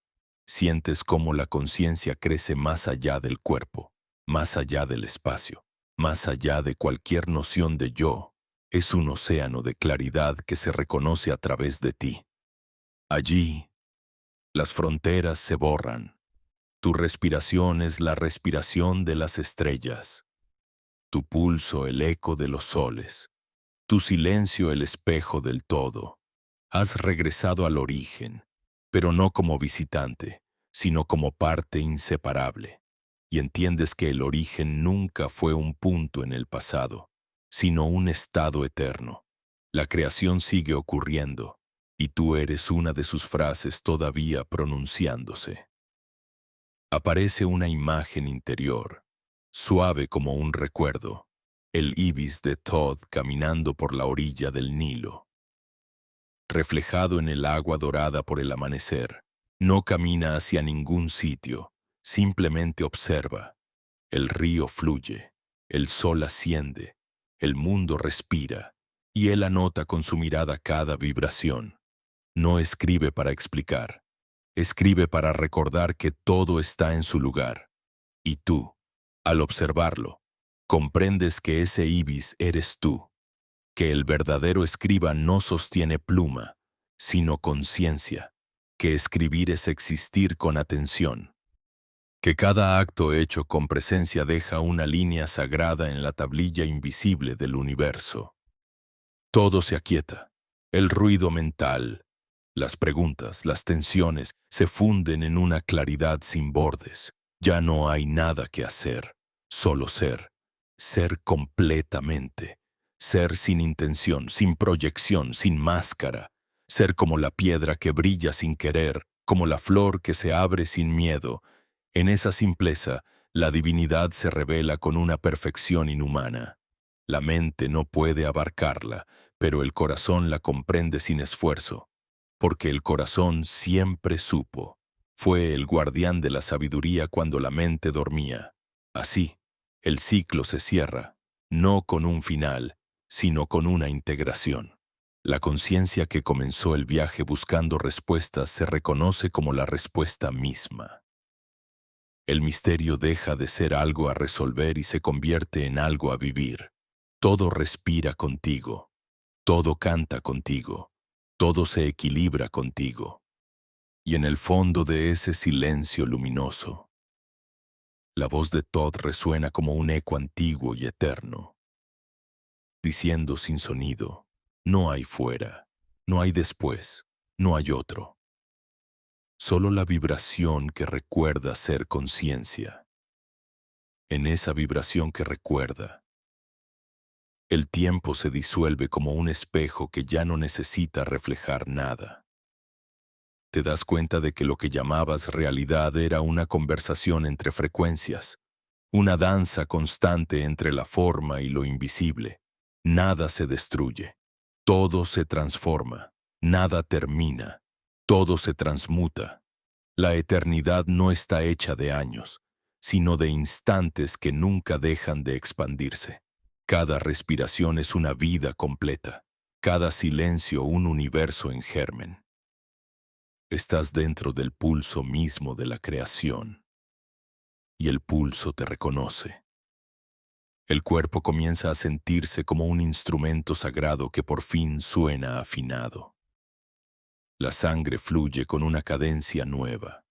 Sientes cómo la conciencia crece más allá del cuerpo, más allá del espacio, más allá de cualquier noción de yo, es un océano de claridad que se reconoce a través de ti. Allí, las fronteras se borran. Tu respiración es la respiración de las estrellas, tu pulso el eco de los soles, tu silencio el espejo del todo. Has regresado al origen, pero no como visitante, sino como parte inseparable. Y entiendes que el origen nunca fue un punto en el pasado, sino un estado eterno. La creación sigue ocurriendo, y tú eres una de sus frases todavía pronunciándose. Aparece una imagen interior, suave como un recuerdo, el ibis de Todd caminando por la orilla del Nilo. Reflejado en el agua dorada por el amanecer, no camina hacia ningún sitio, simplemente observa. El río fluye, el sol asciende, el mundo respira, y él anota con su mirada cada vibración. No escribe para explicar, escribe para recordar que todo está en su lugar. Y tú, al observarlo, comprendes que ese ibis eres tú, que el verdadero escriba no sostiene pluma, sino conciencia, que escribir es existir con atención, que cada acto hecho con presencia deja una línea sagrada en la tablilla invisible del universo. Todo se aquieta, el ruido mental, las preguntas, las tensiones se funden en una claridad sin bordes. Ya no hay nada que hacer, solo ser, ser completamente, ser sin intención, sin proyección, sin máscara, ser como la piedra que brilla sin querer, como la flor que se abre sin miedo. En esa simpleza, la divinidad se revela con una perfección inhumana. La mente no puede abarcarla, pero el corazón la comprende sin esfuerzo, porque el corazón siempre supo. Fue el guardián de la sabiduría cuando la mente dormía. Así, el ciclo se cierra, no con un final, sino con una integración. La conciencia que comenzó el viaje buscando respuestas se reconoce como la respuesta misma. El misterio deja de ser algo a resolver y se convierte en algo a vivir. Todo respira contigo, todo canta contigo, todo se equilibra contigo. Y en el fondo de ese silencio luminoso, la voz de Todd resuena como un eco antiguo y eterno, diciendo sin sonido, no hay fuera, no hay después, no hay otro. Solo la vibración que recuerda ser conciencia. En esa vibración que recuerda, el tiempo se disuelve como un espejo que ya no necesita reflejar nada. Te das cuenta de que lo que llamabas realidad era una conversación entre frecuencias, una danza constante entre la forma y lo invisible. Nada se destruye, todo se transforma, nada termina, todo se transmuta. La eternidad no está hecha de años, sino de instantes que nunca dejan de expandirse. Cada respiración es una vida completa, cada silencio un universo en germen. Estás dentro del pulso mismo de la creación, y el pulso te reconoce. El cuerpo comienza a sentirse como un instrumento sagrado que por fin suena afinado. La sangre fluye con una cadencia nueva.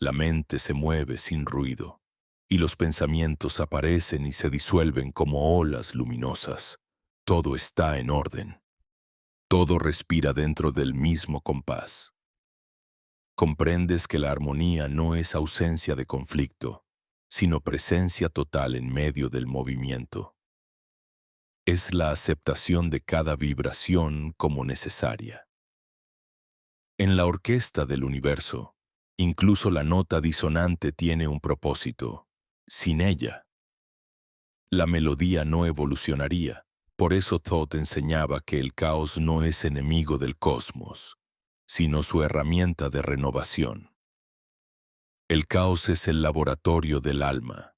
La mente se mueve sin ruido, y los pensamientos aparecen y se disuelven como olas luminosas. Todo está en orden. Todo respira dentro del mismo compás. Comprendes que la armonía no es ausencia de conflicto, sino presencia total en medio del movimiento. Es la aceptación de cada vibración como necesaria. En la orquesta del universo, incluso la nota disonante tiene un propósito. Sin ella, la melodía no evolucionaría. Por eso Thoth enseñaba que el caos no es enemigo del cosmos, sino su herramienta de renovación. El caos es el laboratorio del alma.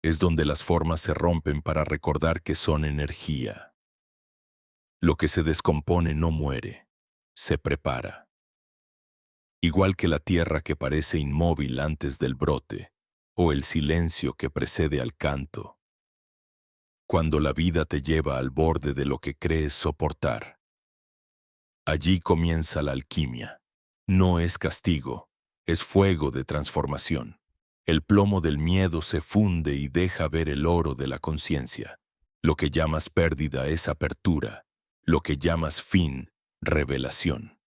Es donde las formas se rompen para recordar que son energía. Lo que se descompone no muere, se prepara. Igual que la tierra que parece inmóvil antes del brote, o el silencio que precede al canto. cuando la vida te lleva al borde de lo que crees soportar. Allí comienza la alquimia. No es castigo, es fuego de transformación. El plomo del miedo se funde y deja ver el oro de la conciencia. Lo que llamas pérdida es apertura. Lo que llamas fin, revelación.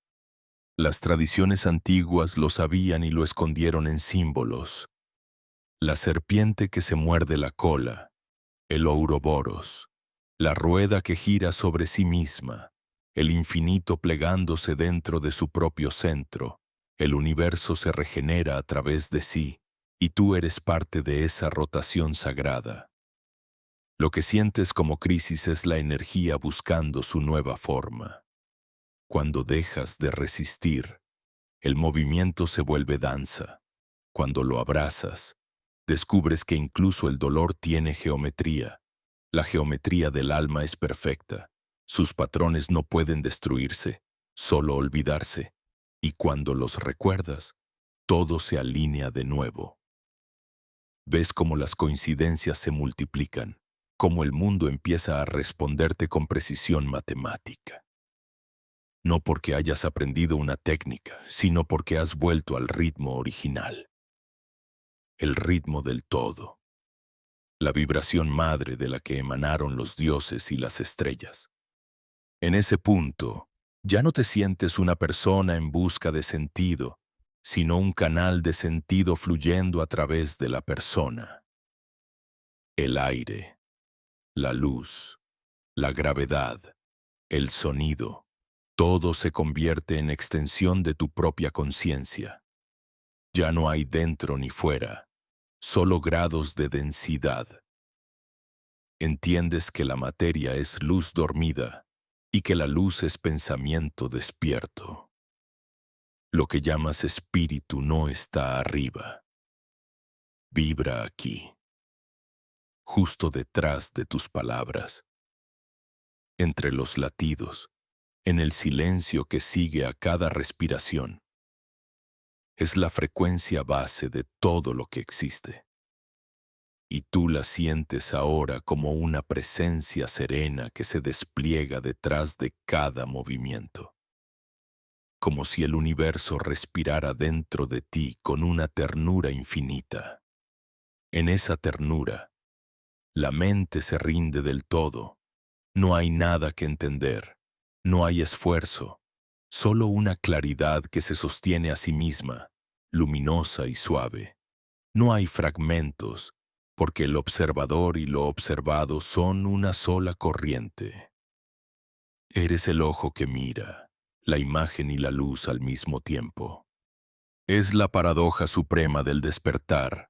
Las tradiciones antiguas lo sabían y lo escondieron en símbolos. La serpiente que se muerde la cola, el ouroboros, la rueda que gira sobre sí misma, el infinito plegándose dentro de su propio centro, el universo se regenera a través de sí, y tú eres parte de esa rotación sagrada. Lo que sientes como crisis es la energía buscando su nueva forma. Cuando dejas de resistir, el movimiento se vuelve danza. Cuando lo abrazas, descubres que incluso el dolor tiene geometría. La geometría del alma es perfecta. Sus patrones no pueden destruirse, solo olvidarse. Y cuando los recuerdas, todo se alinea de nuevo. Ves cómo las coincidencias se multiplican, cómo el mundo empieza a responderte con precisión matemática. No porque hayas aprendido una técnica, sino porque has vuelto al ritmo original. El ritmo del todo. La vibración madre de la que emanaron los dioses y las estrellas. En ese punto, ya no te sientes una persona en busca de sentido, sino un canal de sentido fluyendo a través de la persona. El aire, la luz, la gravedad, el sonido, todo se convierte en extensión de tu propia conciencia. Ya no hay dentro ni fuera, solo grados de densidad. Entiendes que la materia es luz dormida y que la luz es pensamiento despierto. Lo que llamas espíritu no está arriba. Vibra aquí, justo detrás de tus palabras, entre los latidos, en el silencio que sigue a cada respiración. Es la frecuencia base de todo lo que existe. Y tú la sientes ahora como una presencia serena que se despliega detrás de cada movimiento. Como si el universo respirara dentro de ti con una ternura infinita. En esa ternura, la mente se rinde del todo. No hay nada que entender, no hay esfuerzo, solo una claridad que se sostiene a sí misma, luminosa y suave. No hay fragmentos, porque el observador y lo observado son una sola corriente. Eres el ojo que mira, la imagen y la luz al mismo tiempo. Es la paradoja suprema del despertar.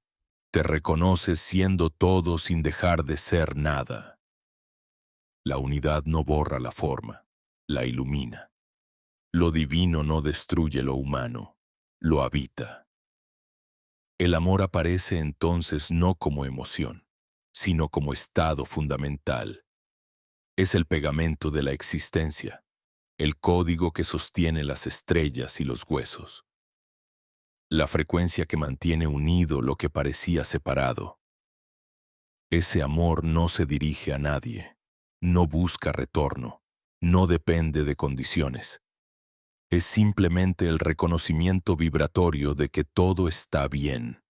Te reconoces siendo todo sin dejar de ser nada. La unidad no borra la forma, la ilumina. Lo divino no destruye lo humano, lo habita. El amor aparece entonces no como emoción, sino como estado fundamental. Es el pegamento de la existencia, el código que sostiene las estrellas y los huesos. La frecuencia que mantiene unido lo que parecía separado. Ese amor no se dirige a nadie, no busca retorno, no depende de condiciones. Es simplemente el reconocimiento vibratorio de que todo está bien,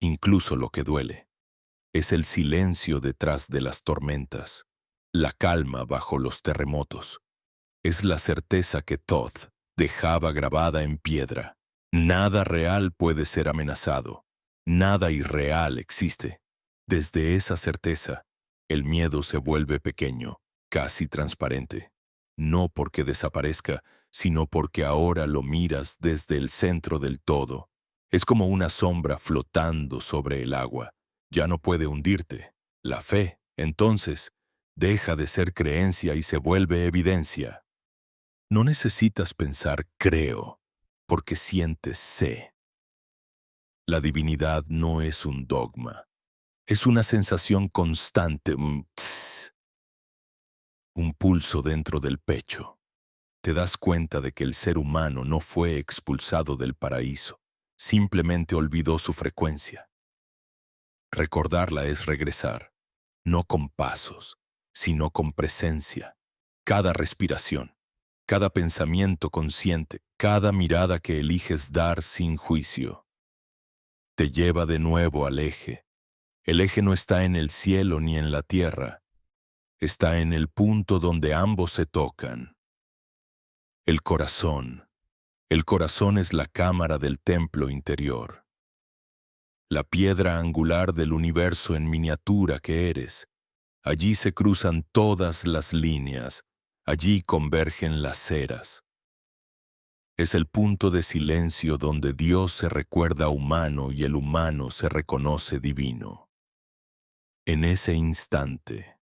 incluso lo que duele. Es el silencio detrás de las tormentas, la calma bajo los terremotos. Es la certeza que Thoth dejaba grabada en piedra. Nada real puede ser amenazado, nada irreal existe. Desde esa certeza, el miedo se vuelve pequeño, casi transparente. No porque desaparezca, sino porque ahora lo miras desde el centro del todo. Es como una sombra flotando sobre el agua. Ya no puede hundirte. La fe, entonces, deja de ser creencia y se vuelve evidencia. No necesitas pensar creo, porque sientes sé. La divinidad no es un dogma. Es una sensación constante, un pulso dentro del pecho. Te das cuenta de que el ser humano no fue expulsado del paraíso, simplemente olvidó su frecuencia. Recordarla es regresar. no con pasos, sino con presencia. Cada respiración, cada pensamiento consciente, cada mirada que eliges dar sin juicio, te lleva de nuevo al eje. El eje no está en el cielo ni en la tierra, está en el punto donde ambos se tocan. El corazón. El corazón es la cámara del templo interior, la piedra angular del universo en miniatura que eres. Allí se cruzan todas las líneas, allí convergen las eras. Es el punto de silencio donde Dios se recuerda humano y el humano se reconoce divino. En ese instante,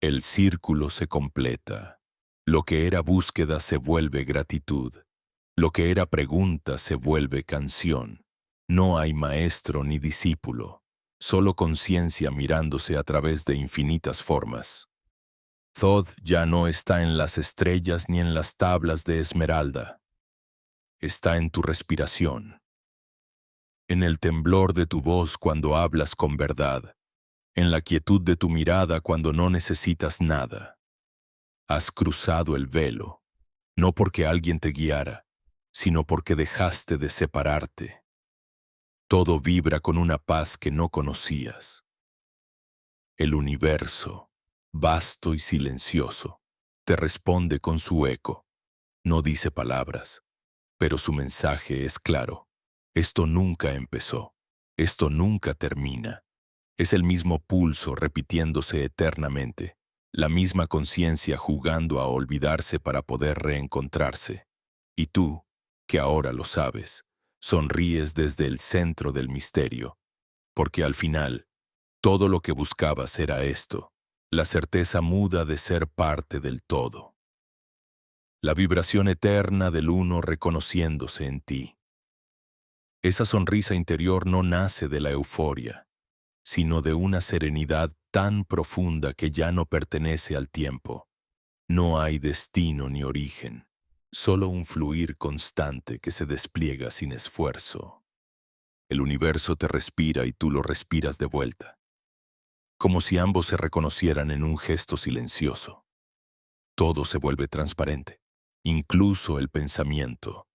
el círculo se completa. Lo que era búsqueda se vuelve gratitud. Lo que era pregunta se vuelve canción. No hay maestro ni discípulo, solo conciencia mirándose a través de infinitas formas. Thoth ya no está en las estrellas ni en las tablas de esmeralda. Está en tu respiración, en el temblor de tu voz cuando hablas con verdad, en la quietud de tu mirada cuando no necesitas nada. Has cruzado el velo, no porque alguien te guiara, sino porque dejaste de separarte. Todo vibra con una paz que no conocías. El universo, vasto y silencioso, te responde con su eco. No dice palabras, pero su mensaje es claro. Esto nunca empezó. Esto nunca termina. Es el mismo pulso repitiéndose eternamente, la misma conciencia jugando a olvidarse para poder reencontrarse. Y tú, que ahora lo sabes, sonríes desde el centro del misterio, porque al final, todo lo que buscabas era esto, la certeza muda de ser parte del todo. La vibración eterna del uno reconociéndose en ti. Esa sonrisa interior no nace de la euforia, sino de una serenidad tan profunda que ya no pertenece al tiempo. No hay destino ni origen, solo un fluir constante que se despliega sin esfuerzo. El universo te respira y tú lo respiras de vuelta, como si ambos se reconocieran en un gesto silencioso. Todo se vuelve transparente, incluso el pensamiento.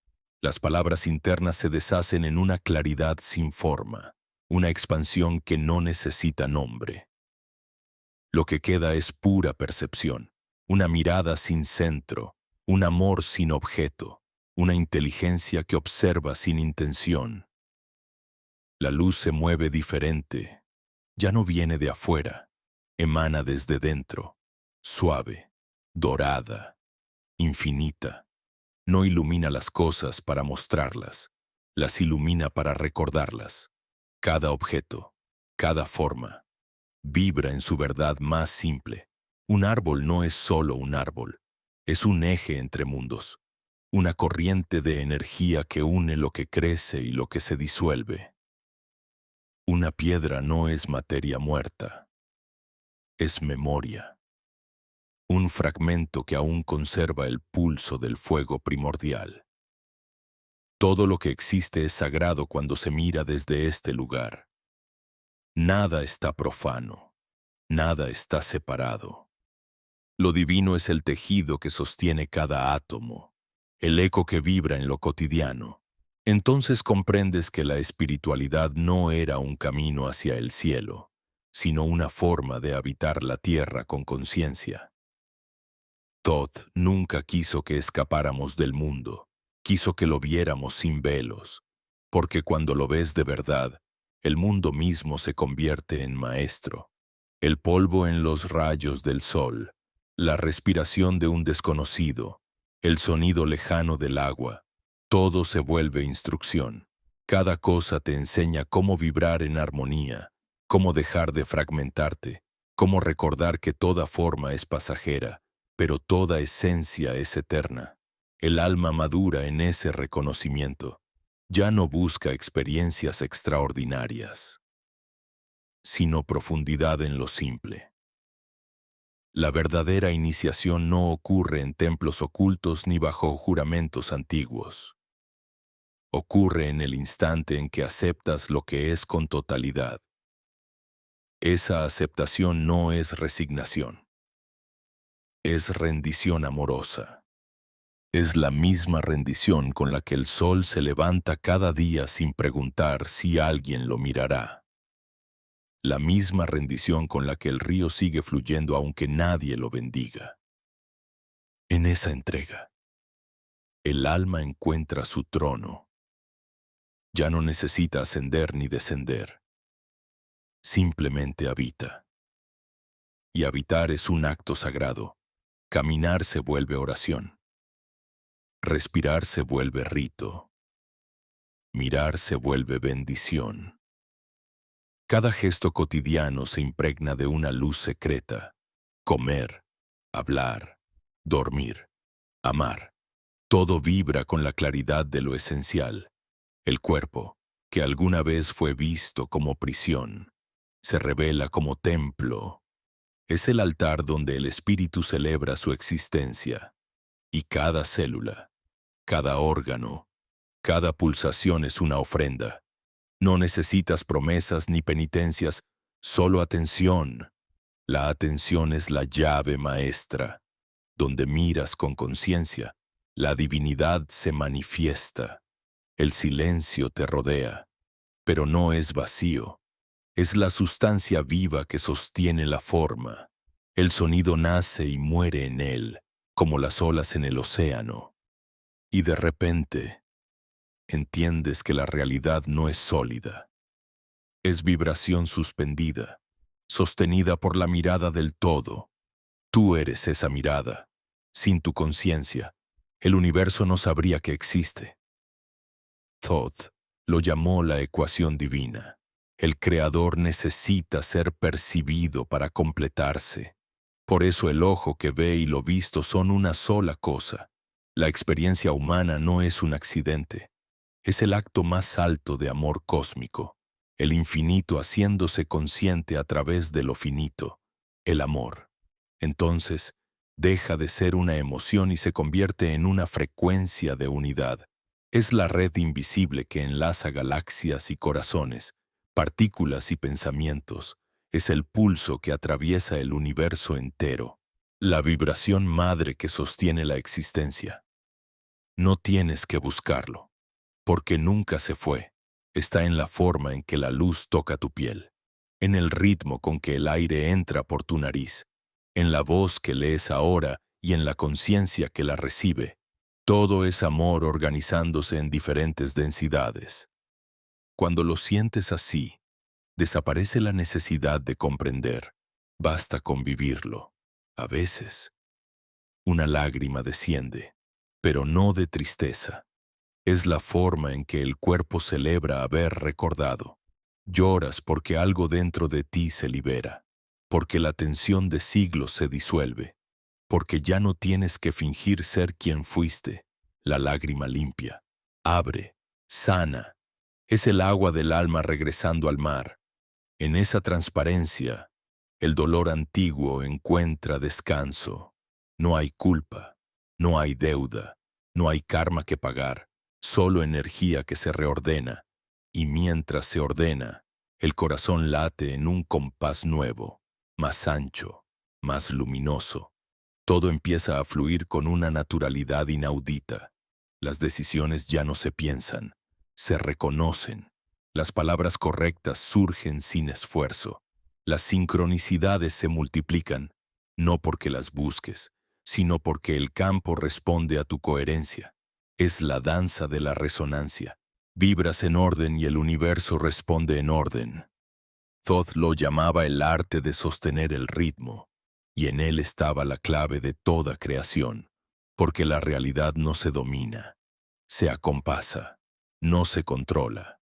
Las palabras internas se deshacen en una claridad sin forma, una expansión que no necesita nombre. Lo que queda es pura percepción, una mirada sin centro, un amor sin objeto, una inteligencia que observa sin intención. La luz se mueve diferente, ya no viene de afuera, emana desde dentro, suave, dorada, infinita. No ilumina las cosas para mostrarlas, las ilumina para recordarlas. Cada objeto, cada forma, vibra en su verdad más simple. Un árbol no es solo un árbol, es un eje entre mundos, una corriente de energía que une lo que crece y lo que se disuelve. Una piedra no es materia muerta, es memoria. Un fragmento que aún conserva el pulso del fuego primordial. Todo lo que existe es sagrado cuando se mira desde este lugar. Nada está profano, nada está separado. Lo divino es el tejido que sostiene cada átomo, el eco que vibra en lo cotidiano. Entonces comprendes que la espiritualidad no era un camino hacia el cielo, sino una forma de habitar la tierra con conciencia. Thoth nunca quiso que escapáramos del mundo, quiso que lo viéramos sin velos, porque cuando lo ves de verdad, el mundo mismo se convierte en maestro. El polvo en los rayos del sol, la respiración de un desconocido, el sonido lejano del agua, todo se vuelve instrucción. Cada cosa te enseña cómo vibrar en armonía, cómo dejar de fragmentarte, cómo recordar que toda forma es pasajera, pero toda esencia es eterna. El alma madura en ese reconocimiento. Ya no busca experiencias extraordinarias, sino profundidad en lo simple. La verdadera iniciación no ocurre en templos ocultos ni bajo juramentos antiguos. Ocurre en el instante en que aceptas lo que es con totalidad. Esa aceptación no es resignación, es rendición amorosa. Es la misma rendición con la que el sol se levanta cada día sin preguntar si alguien lo mirará. La misma rendición con la que el río sigue fluyendo aunque nadie lo bendiga. En esa entrega, el alma encuentra su trono. Ya no necesita ascender ni descender. Simplemente habita. Y habitar es un acto sagrado. Caminar se vuelve oración. Respirar se vuelve rito. Mirar se vuelve bendición. Cada gesto cotidiano se impregna de una luz secreta. Comer, hablar, dormir, amar. Todo vibra con la claridad de lo esencial. El cuerpo, que alguna vez fue visto como prisión, se revela como templo. Es el altar donde el espíritu celebra su existencia. Y cada célula, cada órgano, cada pulsación es una ofrenda. No necesitas promesas ni penitencias, solo atención. La atención es la llave maestra. Donde miras con conciencia, la divinidad se manifiesta. El silencio te rodea, pero no es vacío. Es la sustancia viva que sostiene la forma. El sonido nace y muere en él, como las olas en el océano. Y de repente, entiendes que la realidad no es sólida. Es vibración suspendida, sostenida por la mirada del todo. Tú eres esa mirada. Sin tu conciencia, el universo no sabría que existe. Thoth lo llamó la ecuación divina. El creador necesita ser percibido para completarse. Por eso el ojo que ve y lo visto son una sola cosa. La experiencia humana no es un accidente. Es el acto más alto de amor cósmico. El infinito haciéndose consciente a través de lo finito. El amor. Entonces, deja de ser una emoción y se convierte en una frecuencia de unidad. Es la red invisible que enlaza galaxias y corazones, partículas y pensamientos. Es el pulso que atraviesa el universo entero. La vibración madre que sostiene la existencia. No tienes que buscarlo, porque nunca se fue. Está en la forma en que la luz toca tu piel, en el ritmo con que el aire entra por tu nariz, en la voz que lees ahora y en la conciencia que la recibe. Todo es amor organizándose en diferentes densidades. Cuando lo sientes así, desaparece la necesidad de comprender. Basta con vivirlo. A veces, una lágrima desciende, pero no de tristeza. Es la forma en que el cuerpo celebra haber recordado. Lloras porque algo dentro de ti se libera, porque la tensión de siglos se disuelve, porque ya no tienes que fingir ser quien fuiste. La lágrima limpia, abre, sana. Es el agua del alma regresando al mar. En esa transparencia, el dolor antiguo encuentra descanso. No hay culpa, no hay deuda, no hay karma que pagar, solo energía que se reordena. Y mientras se ordena, el corazón late en un compás nuevo, más ancho, más luminoso. Todo empieza a fluir con una naturalidad inaudita. Las decisiones ya no se piensan, se reconocen. Las palabras correctas surgen sin esfuerzo. Las sincronicidades se multiplican, no porque las busques, sino porque el campo responde a tu coherencia. Es la danza de la resonancia. Vibras en orden y el universo responde en orden. Thoth lo llamaba el arte de sostener el ritmo, y en él estaba la clave de toda creación, porque la realidad no se domina, se acompasa, no se controla,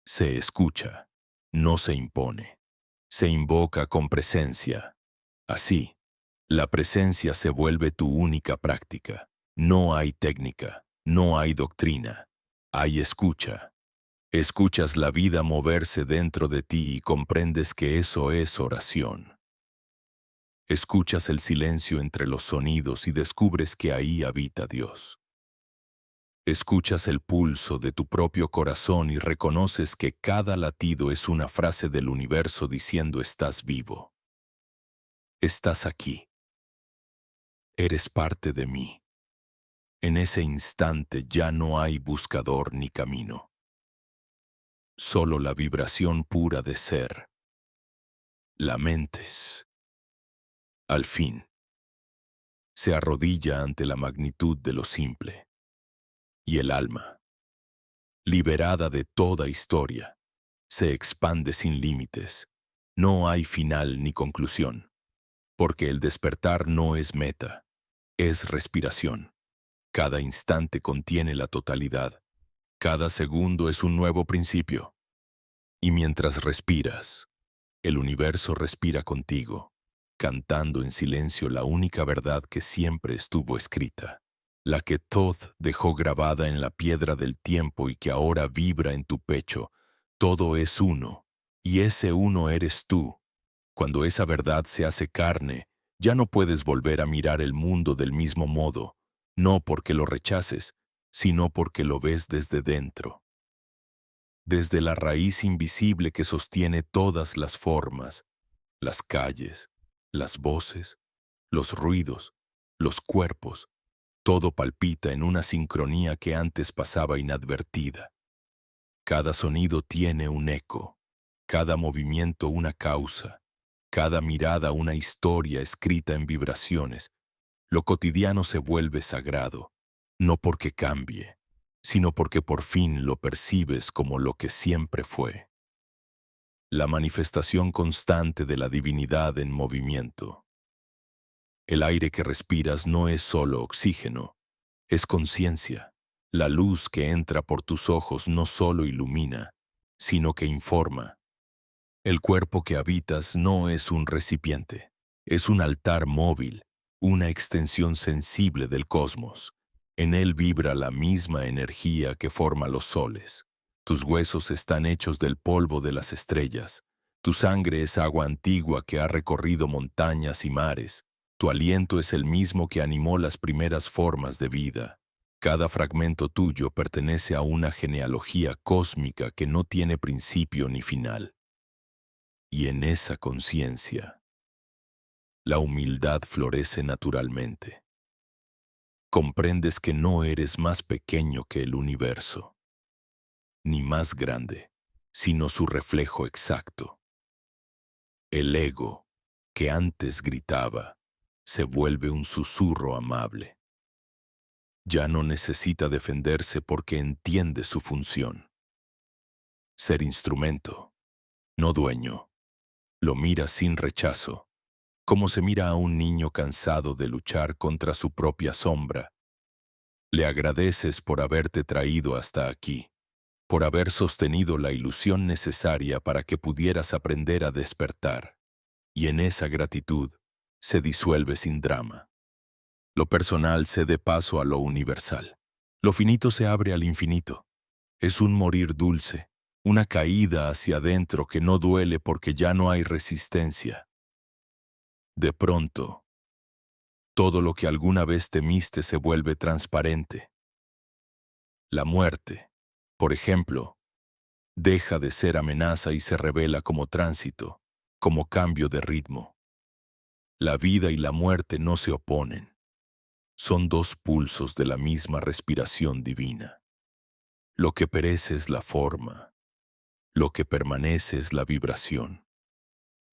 se escucha, no se impone, se invoca con presencia. Así, la presencia se vuelve tu única práctica. No hay técnica, no hay doctrina, hay escucha. Escuchas la vida moverse dentro de ti y comprendes que eso es oración. Escuchas el silencio entre los sonidos y descubres que ahí habita Dios. Escuchas el pulso de tu propio corazón y reconoces que cada latido es una frase del universo diciendo estás vivo. Estás aquí. Eres parte de mí. En ese instante ya no hay buscador ni camino. Solo la vibración pura de ser. La mentes, al fin, se arrodilla ante la magnitud de lo simple. Y el alma, liberada de toda historia, se expande sin límites. No hay final ni conclusión, porque el despertar no es meta, es respiración. Cada instante contiene la totalidad. Cada segundo es un nuevo principio. Y mientras respiras, el universo respira contigo, cantando en silencio la única verdad que siempre estuvo escrita, la que Thoth dejó grabada en la piedra del tiempo y que ahora vibra en tu pecho. Todo es uno, y ese uno eres tú. Cuando esa verdad se hace carne, ya no puedes volver a mirar el mundo del mismo modo, no porque lo rechaces, sino porque lo ves desde dentro. Desde la raíz invisible que sostiene todas las formas, las calles, las voces, los ruidos, los cuerpos, todo palpita en una sincronía que antes pasaba inadvertida. Cada sonido tiene un eco, cada movimiento una causa, cada mirada una historia escrita en vibraciones. Lo cotidiano se vuelve sagrado, no porque cambie, sino porque por fin lo percibes como lo que siempre fue. La manifestación constante de la divinidad en movimiento. El aire que respiras no es solo oxígeno, es conciencia. La luz que entra por tus ojos no solo ilumina, sino que informa. El cuerpo que habitas no es un recipiente, es un altar móvil, una extensión sensible del cosmos. En él vibra la misma energía que forma los soles. Tus huesos están hechos del polvo de las estrellas. Tu sangre es agua antigua que ha recorrido montañas y mares. Tu aliento es el mismo que animó las primeras formas de vida. Cada fragmento tuyo pertenece a una genealogía cósmica que no tiene principio ni final. Y en esa conciencia, la humildad florece naturalmente. Comprendes que no eres más pequeño que el universo, ni más grande, sino su reflejo exacto. El ego, que antes gritaba, se vuelve un susurro amable. Ya no necesita defenderse porque entiende su función. Ser instrumento, no dueño. Lo mira sin rechazo, como se mira a un niño cansado de luchar contra su propia sombra. Le agradeces por haberte traído hasta aquí, por haber sostenido la ilusión necesaria para que pudieras aprender a despertar. Y en esa gratitud se disuelve sin drama. Lo personal cede paso a lo universal. Lo finito se abre al infinito. Es un morir dulce, una caída hacia adentro que no duele porque ya no hay resistencia. De pronto, todo lo que alguna vez temiste se vuelve transparente. La muerte, por ejemplo, deja de ser amenaza y se revela como tránsito, como cambio de ritmo. La vida y la muerte no se oponen. Son dos pulsos de la misma respiración divina. Lo que perece es la forma, lo que permanece es la vibración.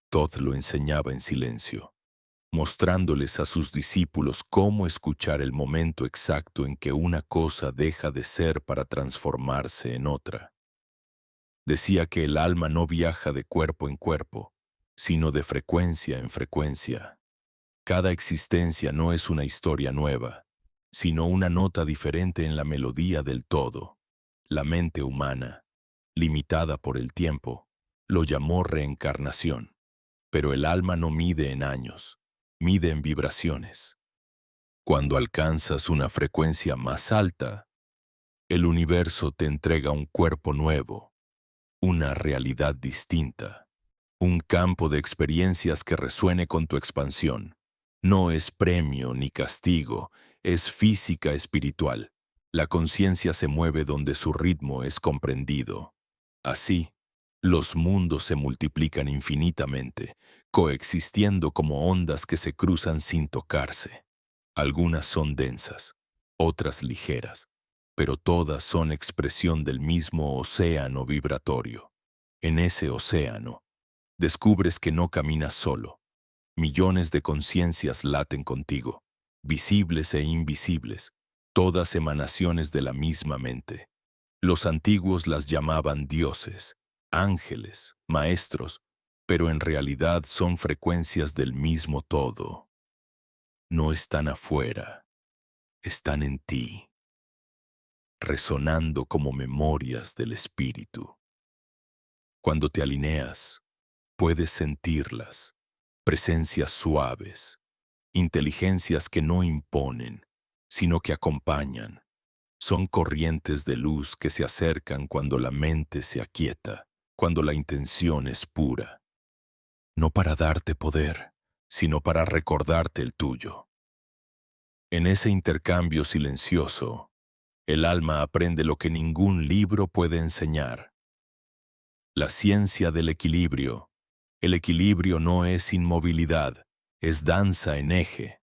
Thoth lo enseñaba en silencio, mostrándoles a sus discípulos cómo escuchar el momento exacto en que una cosa deja de ser para transformarse en otra. Decía que el alma no viaja de cuerpo en cuerpo, sino de frecuencia en frecuencia. Cada existencia no es una historia nueva, sino una nota diferente en la melodía del todo. La mente humana, limitada por el tiempo, lo llamó reencarnación, pero el alma no mide en años, mide en vibraciones. Cuando alcanzas una frecuencia más alta, el universo te entrega un cuerpo nuevo, una realidad distinta, un campo de experiencias que resuene con tu expansión. No es premio ni castigo, es física espiritual. La conciencia se mueve donde su ritmo es comprendido. Así, los mundos se multiplican infinitamente, coexistiendo como ondas que se cruzan sin tocarse. Algunas son densas, otras ligeras, pero todas son expresión del mismo océano vibratorio. En ese océano, descubres que no caminas solo. Millones de conciencias laten contigo, visibles e invisibles, todas emanaciones de la misma mente. Los antiguos las llamaban dioses, ángeles, maestros, pero en realidad son frecuencias del mismo todo. No están afuera, están en ti, resonando como memorias del espíritu. Cuando te alineas, puedes sentirlas, presencias suaves, inteligencias que no imponen, sino que acompañan. Son corrientes de luz que se acercan cuando la mente se aquieta, cuando la intención es pura. No para darte poder, sino para recordarte el tuyo. En ese intercambio silencioso, el alma aprende lo que ningún libro puede enseñar. La ciencia del equilibrio. El equilibrio no es inmovilidad, es danza en eje.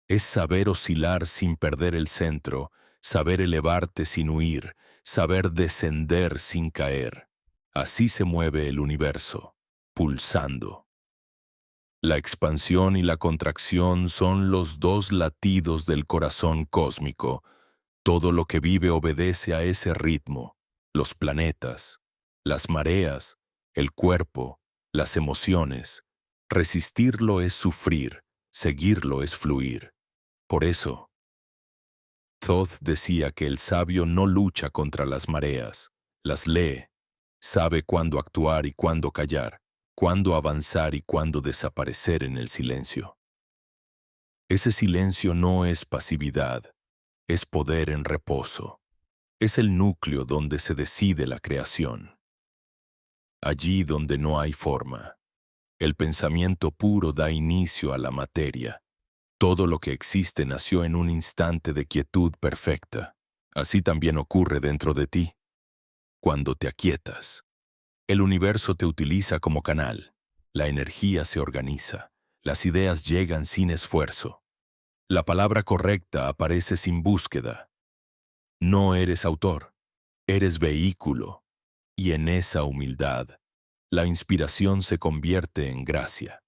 Es saber oscilar sin perder el centro, saber elevarte sin huir, saber descender sin caer. Así se mueve el universo, pulsando. La expansión y la contracción son los dos latidos del corazón cósmico. Todo lo que vive obedece a ese ritmo. Los planetas, las mareas, el cuerpo, las emociones. Resistirlo es sufrir, seguirlo es fluir. Por eso, Thoth decía que el sabio no lucha contra las mareas, las lee, sabe cuándo actuar y cuándo callar, cuándo avanzar y cuándo desaparecer en el silencio. Ese silencio no es pasividad, es poder en reposo. Es el núcleo donde se decide la creación. Allí donde no hay forma, el pensamiento puro da inicio a la materia. Todo lo que existe nació en un instante de quietud perfecta. Así también ocurre dentro de ti. Cuando te aquietas, el universo te utiliza como canal. La energía se organiza. Las ideas llegan sin esfuerzo. La palabra correcta aparece sin búsqueda. No eres autor, eres vehículo. Y en esa humildad, la inspiración se convierte en gracia.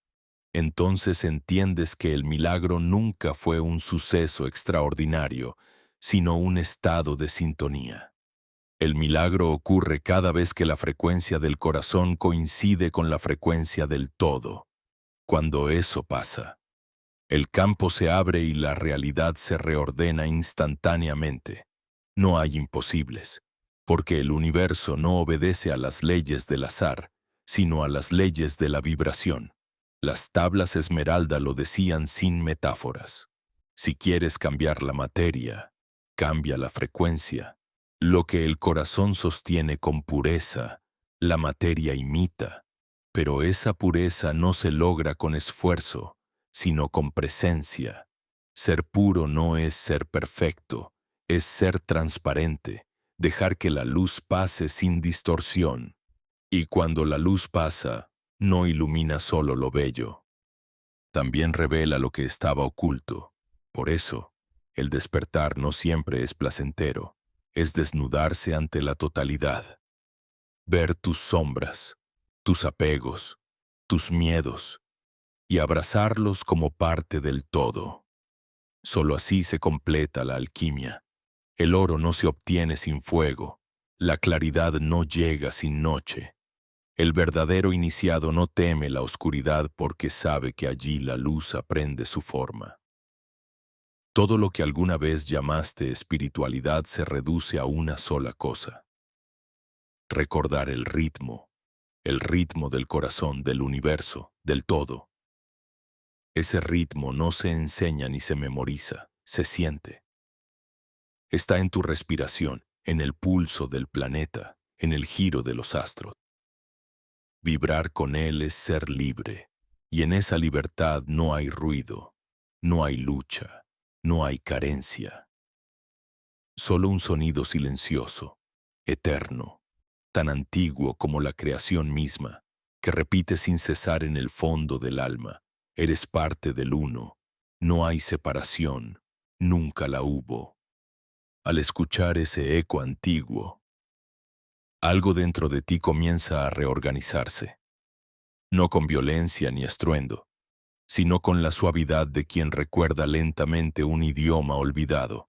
Entonces entiendes que el milagro nunca fue un suceso extraordinario, sino un estado de sintonía. El milagro ocurre cada vez que la frecuencia del corazón coincide con la frecuencia del todo. Cuando eso pasa, el campo se abre y la realidad se reordena instantáneamente. No hay imposibles, porque el universo no obedece a las leyes del azar, sino a las leyes de la vibración. Las tablas esmeralda lo decían sin metáforas. Si quieres cambiar la materia, cambia la frecuencia. Lo que el corazón sostiene con pureza, la materia imita. Pero esa pureza no se logra con esfuerzo, sino con presencia. Ser puro no es ser perfecto, es ser transparente, dejar que la luz pase sin distorsión. Y cuando la luz pasa, no ilumina solo lo bello, también revela lo que estaba oculto. Por eso, el despertar no siempre es placentero, es desnudarse ante la totalidad. Ver tus sombras, tus apegos, tus miedos, y abrazarlos como parte del todo. Solo así se completa la alquimia. El oro no se obtiene sin fuego, la claridad no llega sin noche. El verdadero iniciado no teme la oscuridad porque sabe que allí la luz aprende su forma. Todo lo que alguna vez llamaste espiritualidad se reduce a una sola cosa: recordar el ritmo del corazón, del universo, del todo. Ese ritmo no se enseña ni se memoriza, se siente. Está en tu respiración, en el pulso del planeta, en el giro de los astros. Vibrar con él es ser libre, y en esa libertad no hay ruido, no hay lucha, no hay carencia. Solo un sonido silencioso, eterno, tan antiguo como la creación misma, que repite sin cesar en el fondo del alma. Eres parte del uno. No hay separación. Nunca la hubo. Al escuchar ese eco antiguo, algo dentro de ti comienza a reorganizarse. No con violencia ni estruendo, sino con la suavidad de quien recuerda lentamente un idioma olvidado.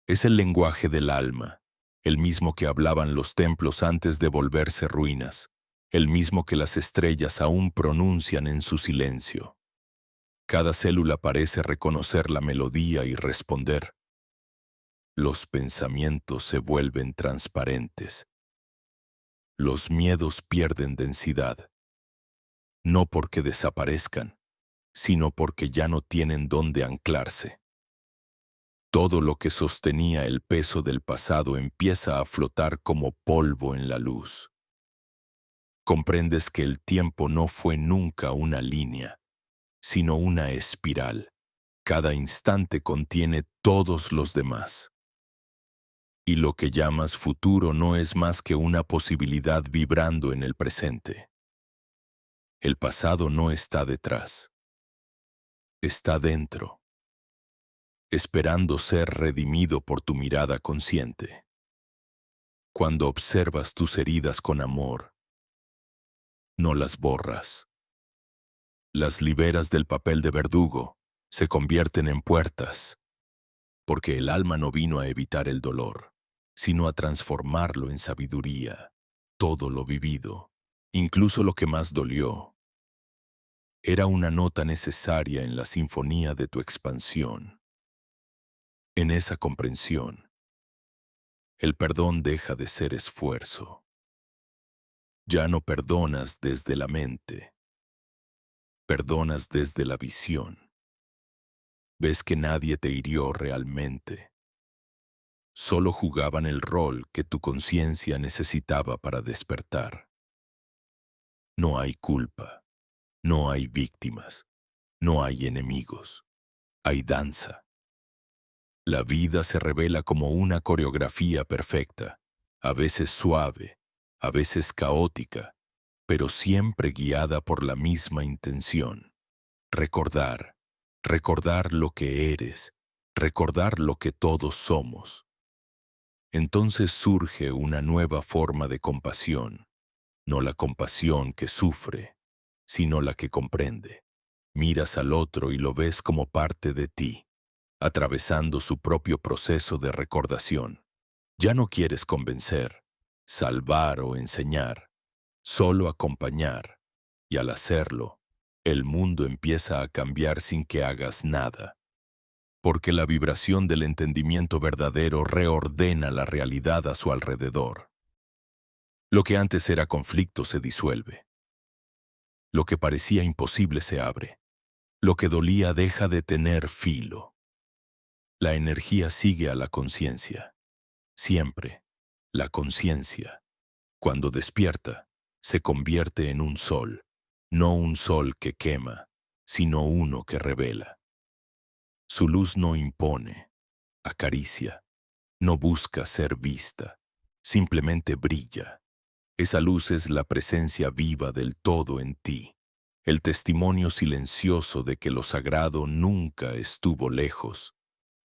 Es el lenguaje del alma, el mismo que hablaban los templos antes de volverse ruinas, el mismo que las estrellas aún pronuncian en su silencio. Cada célula parece reconocer la melodía y responder. Los pensamientos se vuelven transparentes. Los miedos pierden densidad, no porque desaparezcan, sino porque ya no tienen dónde anclarse. Todo lo que sostenía el peso del pasado empieza a flotar como polvo en la luz. Comprendes que el tiempo no fue nunca una línea, sino una espiral. Cada instante contiene todos los demás. Y lo que llamas futuro no es más que una posibilidad vibrando en el presente. El pasado no está detrás, está dentro, esperando ser redimido por tu mirada consciente. Cuando observas tus heridas con amor, no las borras. Las liberas del papel de verdugo, se convierten en puertas, porque el alma no vino a evitar el dolor, sino a transformarlo en sabiduría. Todo lo vivido, incluso lo que más dolió, era una nota necesaria en la sinfonía de tu expansión. En esa comprensión, el perdón deja de ser esfuerzo. Ya no perdonas desde la mente, perdonas desde la visión. Ves que nadie te hirió realmente. Solo jugaban el rol que tu conciencia necesitaba para despertar. No hay culpa, no hay víctimas, no hay enemigos, hay danza. La vida se revela como una coreografía perfecta, a veces suave, a veces caótica, pero siempre guiada por la misma intención. Recordar, recordar lo que eres, recordar lo que todos somos. Entonces surge una nueva forma de compasión, no la compasión que sufre, sino la que comprende. Miras al otro y lo ves como parte de ti, atravesando su propio proceso de recordación. Ya no quieres convencer, salvar o enseñar, solo acompañar, y al hacerlo, el mundo empieza a cambiar sin que hagas nada, porque la vibración del entendimiento verdadero reordena la realidad a su alrededor. Lo que antes era conflicto se disuelve. Lo que parecía imposible se abre. Lo que dolía deja de tener filo. La energía sigue a la conciencia. Siempre, la conciencia, cuando despierta, se convierte en un sol, no un sol que quema, sino uno que revela. Su luz no impone, acaricia, no busca ser vista, simplemente brilla. Esa luz es la presencia viva del todo en ti, el testimonio silencioso de que lo sagrado nunca estuvo lejos.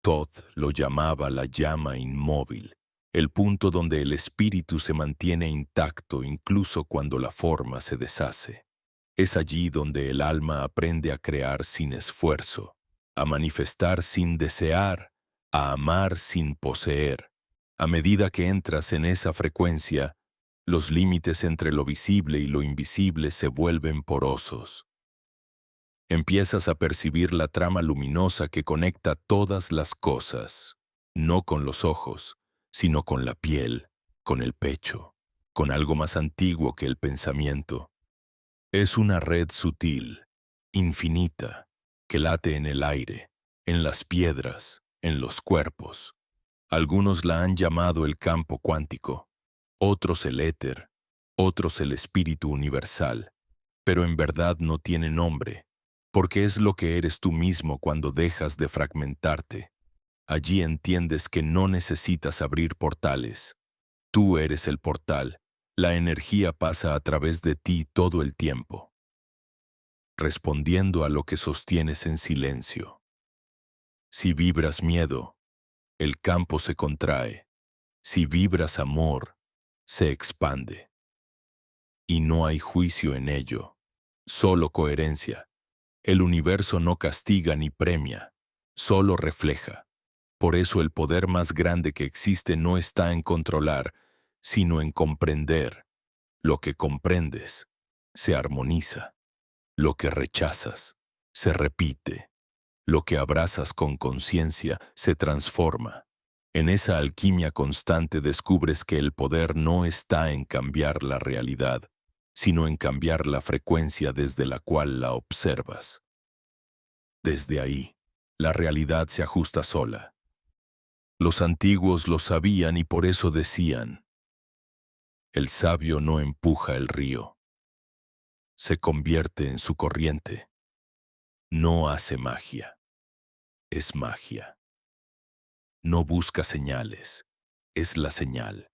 Todd lo llamaba la llama inmóvil, el punto donde el espíritu se mantiene intacto incluso cuando la forma se deshace. Es allí donde el alma aprende a crear sin esfuerzo, a manifestar sin desear, a amar sin poseer. A medida que entras en esa frecuencia, los límites entre lo visible y lo invisible se vuelven porosos. Empiezas a percibir la trama luminosa que conecta todas las cosas, no con los ojos, sino con la piel, con el pecho, con algo más antiguo que el pensamiento. Es una red sutil, infinita, que late en el aire, en las piedras, en los cuerpos. Algunos la han llamado el campo cuántico, otros el éter, otros el espíritu universal, pero en verdad no tiene nombre, porque es lo que eres tú mismo cuando dejas de fragmentarte. Allí entiendes que no necesitas abrir portales. Tú eres el portal. La energía pasa a través de ti todo el tiempo, respondiendo a lo que sostienes en silencio. Si vibras miedo, el campo se contrae. Si vibras amor, se expande. Y no hay juicio en ello, solo coherencia. El universo no castiga ni premia, solo refleja. Por eso el poder más grande que existe no está en controlar, sino en comprender. Lo que comprendes se armoniza. Lo que rechazas se repite. Lo que abrazas con conciencia se transforma. En esa alquimia constante descubres que el poder no está en cambiar la realidad, sino en cambiar la frecuencia desde la cual la observas. Desde ahí, la realidad se ajusta sola. Los antiguos lo sabían y por eso decían: el sabio no empuja el río, se convierte en su corriente. No hace magia, es magia. No busca señales, es la señal.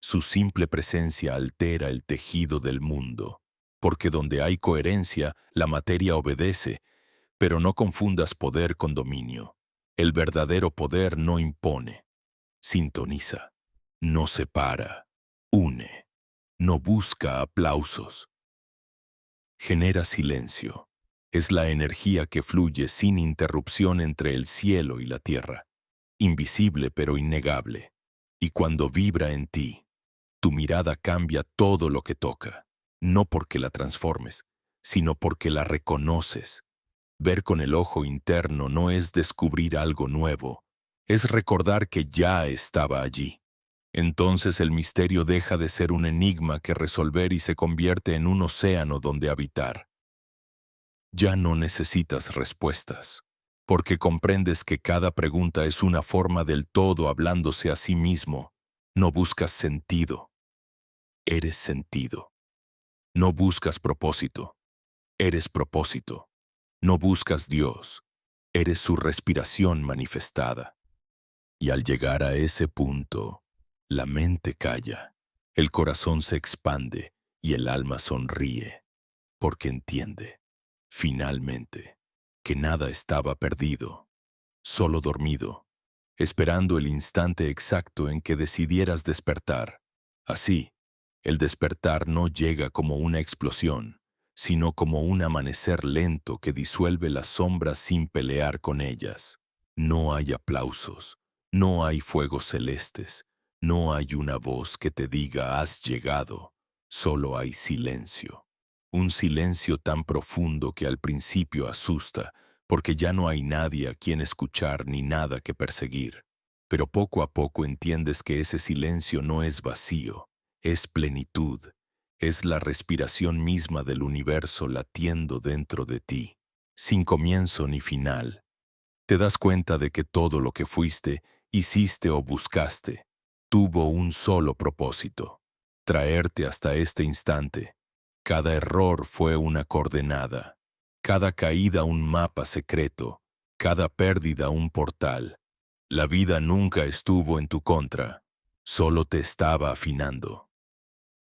Su simple presencia altera el tejido del mundo, porque donde hay coherencia, la materia obedece, pero no confundas poder con dominio. El verdadero poder no impone, sintoniza, no separa, une, no busca aplausos. Genera silencio. Es la energía que fluye sin interrupción entre el cielo y la tierra, invisible pero innegable. Y cuando vibra en ti, tu mirada cambia todo lo que toca, no porque la transformes, sino porque la reconoces. Ver con el ojo interno no es descubrir algo nuevo, es recordar que ya estaba allí. Entonces el misterio deja de ser un enigma que resolver y se convierte en un océano donde habitar. Ya no necesitas respuestas, porque comprendes que cada pregunta es una forma del todo hablándose a sí mismo. No buscas sentido, eres sentido. No buscas propósito, eres propósito. No buscas Dios, eres su respiración manifestada. Y al llegar a ese punto, la mente calla, el corazón se expande y el alma sonríe, porque entiende, finalmente, que nada estaba perdido, solo dormido, esperando el instante exacto en que decidieras despertar. Así, el despertar no llega como una explosión, sino como un amanecer lento que disuelve las sombras sin pelear con ellas. No hay aplausos, no hay fuegos celestes, no hay una voz que te diga has llegado, solo hay silencio. Un silencio tan profundo que al principio asusta, porque ya no hay nadie a quien escuchar ni nada que perseguir. Pero poco a poco entiendes que ese silencio no es vacío, es plenitud, es la respiración misma del universo latiendo dentro de ti, sin comienzo ni final. Te das cuenta de que todo lo que fuiste, hiciste o buscaste, tuvo un solo propósito: traerte hasta este instante. Cada error fue una coordenada, cada caída un mapa secreto, cada pérdida un portal. La vida nunca estuvo en tu contra, solo te estaba afinando.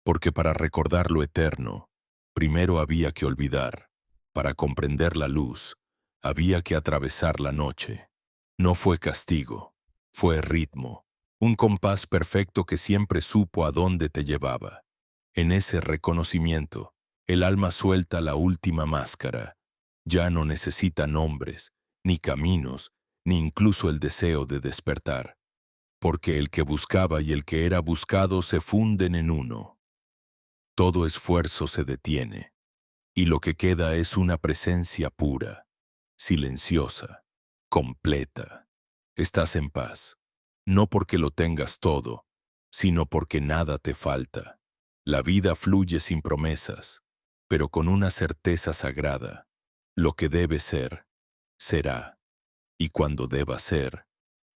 Porque para recordar lo eterno, primero había que olvidar. Para comprender la luz, había que atravesar la noche. No fue castigo, fue ritmo, un compás perfecto que siempre supo a dónde te llevaba. En ese reconocimiento, el alma suelta la última máscara. Ya no necesita nombres, ni caminos, ni incluso el deseo de despertar. Porque el que buscaba y el que era buscado se funden en uno. Todo esfuerzo se detiene, y lo que queda es una presencia pura, silenciosa, completa. Estás en paz, no porque lo tengas todo, sino porque nada te falta. La vida fluye sin promesas, pero con una certeza sagrada. Lo que debe ser, será. Y cuando deba ser,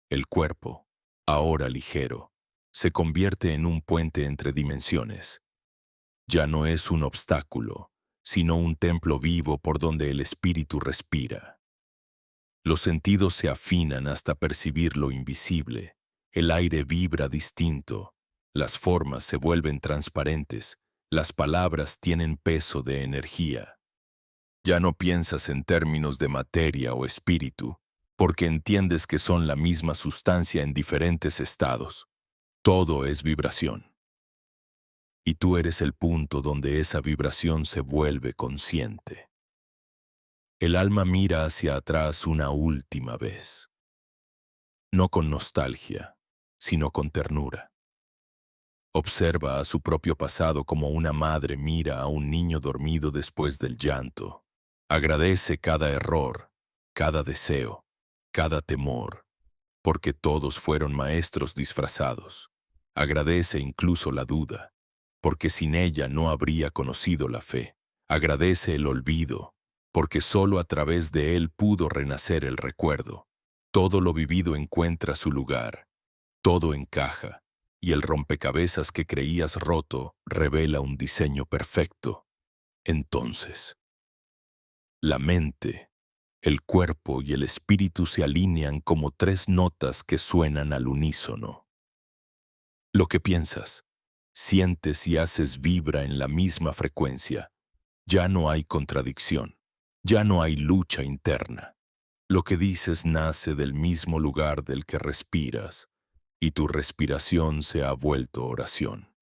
el cuerpo, ahora ligero, se convierte en un puente entre dimensiones. Ya no es un obstáculo, sino un templo vivo por donde el espíritu respira. Los sentidos se afinan hasta percibir lo invisible. El aire vibra distinto. Las formas se vuelven transparentes. Las palabras tienen peso de energía. Ya no piensas en términos de materia o espíritu, porque entiendes que son la misma sustancia en diferentes estados. Todo es vibración. Y tú eres el punto donde esa vibración se vuelve consciente. El alma mira hacia atrás una última vez. No con nostalgia, sino con ternura. Observa a su propio pasado como una madre mira a un niño dormido después del llanto. Agradece cada error, cada deseo, cada temor, porque todos fueron maestros disfrazados. Agradece incluso la duda, porque sin ella no habría conocido la fe. Agradece el olvido, porque solo a través de él pudo renacer el recuerdo. Todo lo vivido encuentra su lugar, todo encaja, y el rompecabezas que creías roto revela un diseño perfecto. Entonces, la mente, el cuerpo y el espíritu se alinean como tres notas que suenan al unísono. Lo que piensas, sientes y haces vibra en la misma frecuencia. Ya no hay contradicción, ya no hay lucha interna. Lo que dices nace del mismo lugar del que respiras, y tu respiración se ha vuelto oración.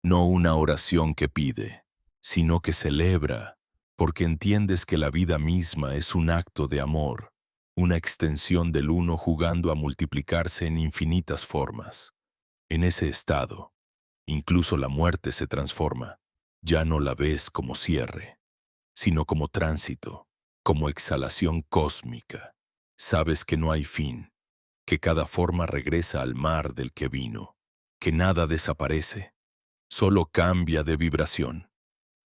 No una oración que pide, sino que celebra, porque entiendes que la vida misma es un acto de amor, una extensión del uno jugando a multiplicarse en infinitas formas. En ese estado, incluso la muerte se transforma. Ya no la ves como cierre, sino como tránsito, como exhalación cósmica. Sabes que no hay fin, que cada forma regresa al mar del que vino, que nada desaparece, solo cambia de vibración.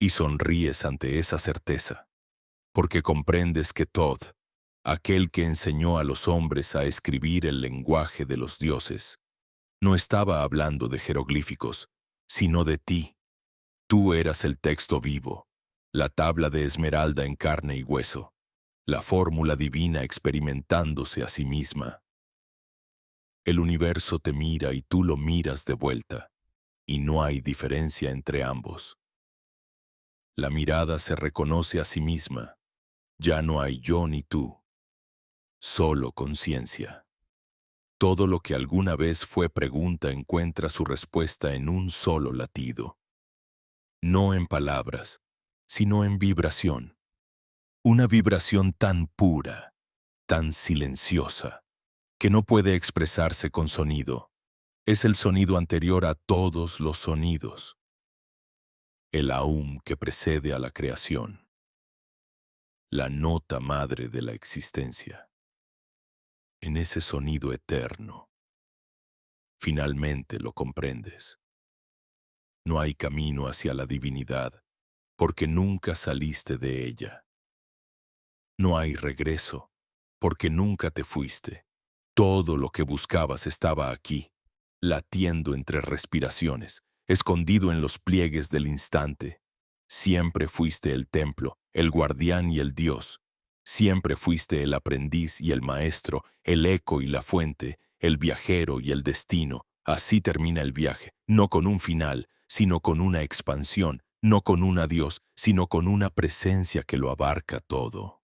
Y sonríes ante esa certeza, porque comprendes que Thoth, aquel que enseñó a los hombres a escribir el lenguaje de los dioses, no estaba hablando de jeroglíficos, sino de ti. Tú eras el texto vivo, la tabla de esmeralda en carne y hueso, la fórmula divina experimentándose a sí misma. El universo te mira y tú lo miras de vuelta, y no hay diferencia entre ambos. La mirada se reconoce a sí misma. Ya no hay yo ni tú, solo conciencia. Todo lo que alguna vez fue pregunta encuentra su respuesta en un solo latido. No en palabras, sino en vibración. Una vibración tan pura, tan silenciosa, que no puede expresarse con sonido. Es el sonido anterior a todos los sonidos. El aum que precede a la creación. La nota madre de la existencia. En ese sonido eterno, finalmente lo comprendes. No hay camino hacia la divinidad, porque nunca saliste de ella. No hay regreso, porque nunca te fuiste. Todo lo que buscabas estaba aquí, latiendo entre respiraciones, escondido en los pliegues del instante. Siempre fuiste el templo, el guardián y el Dios. Siempre fuiste el aprendiz y el maestro, el eco y la fuente, el viajero y el destino. Así termina el viaje, no con un final, sino con una expansión, no con un adiós, sino con una presencia que lo abarca todo.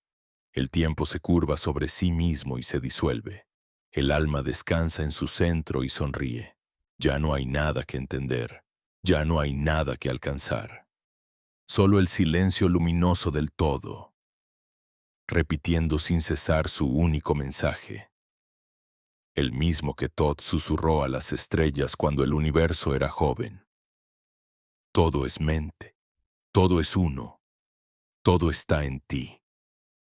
El tiempo se curva sobre sí mismo y se disuelve. El alma descansa en su centro y sonríe. Ya no hay nada que entender, ya no hay nada que alcanzar. Solo el silencio luminoso del todo, repitiendo sin cesar su único mensaje. El mismo que Thoth susurró a las estrellas cuando el universo era joven. Todo es mente, todo es uno, todo está en ti.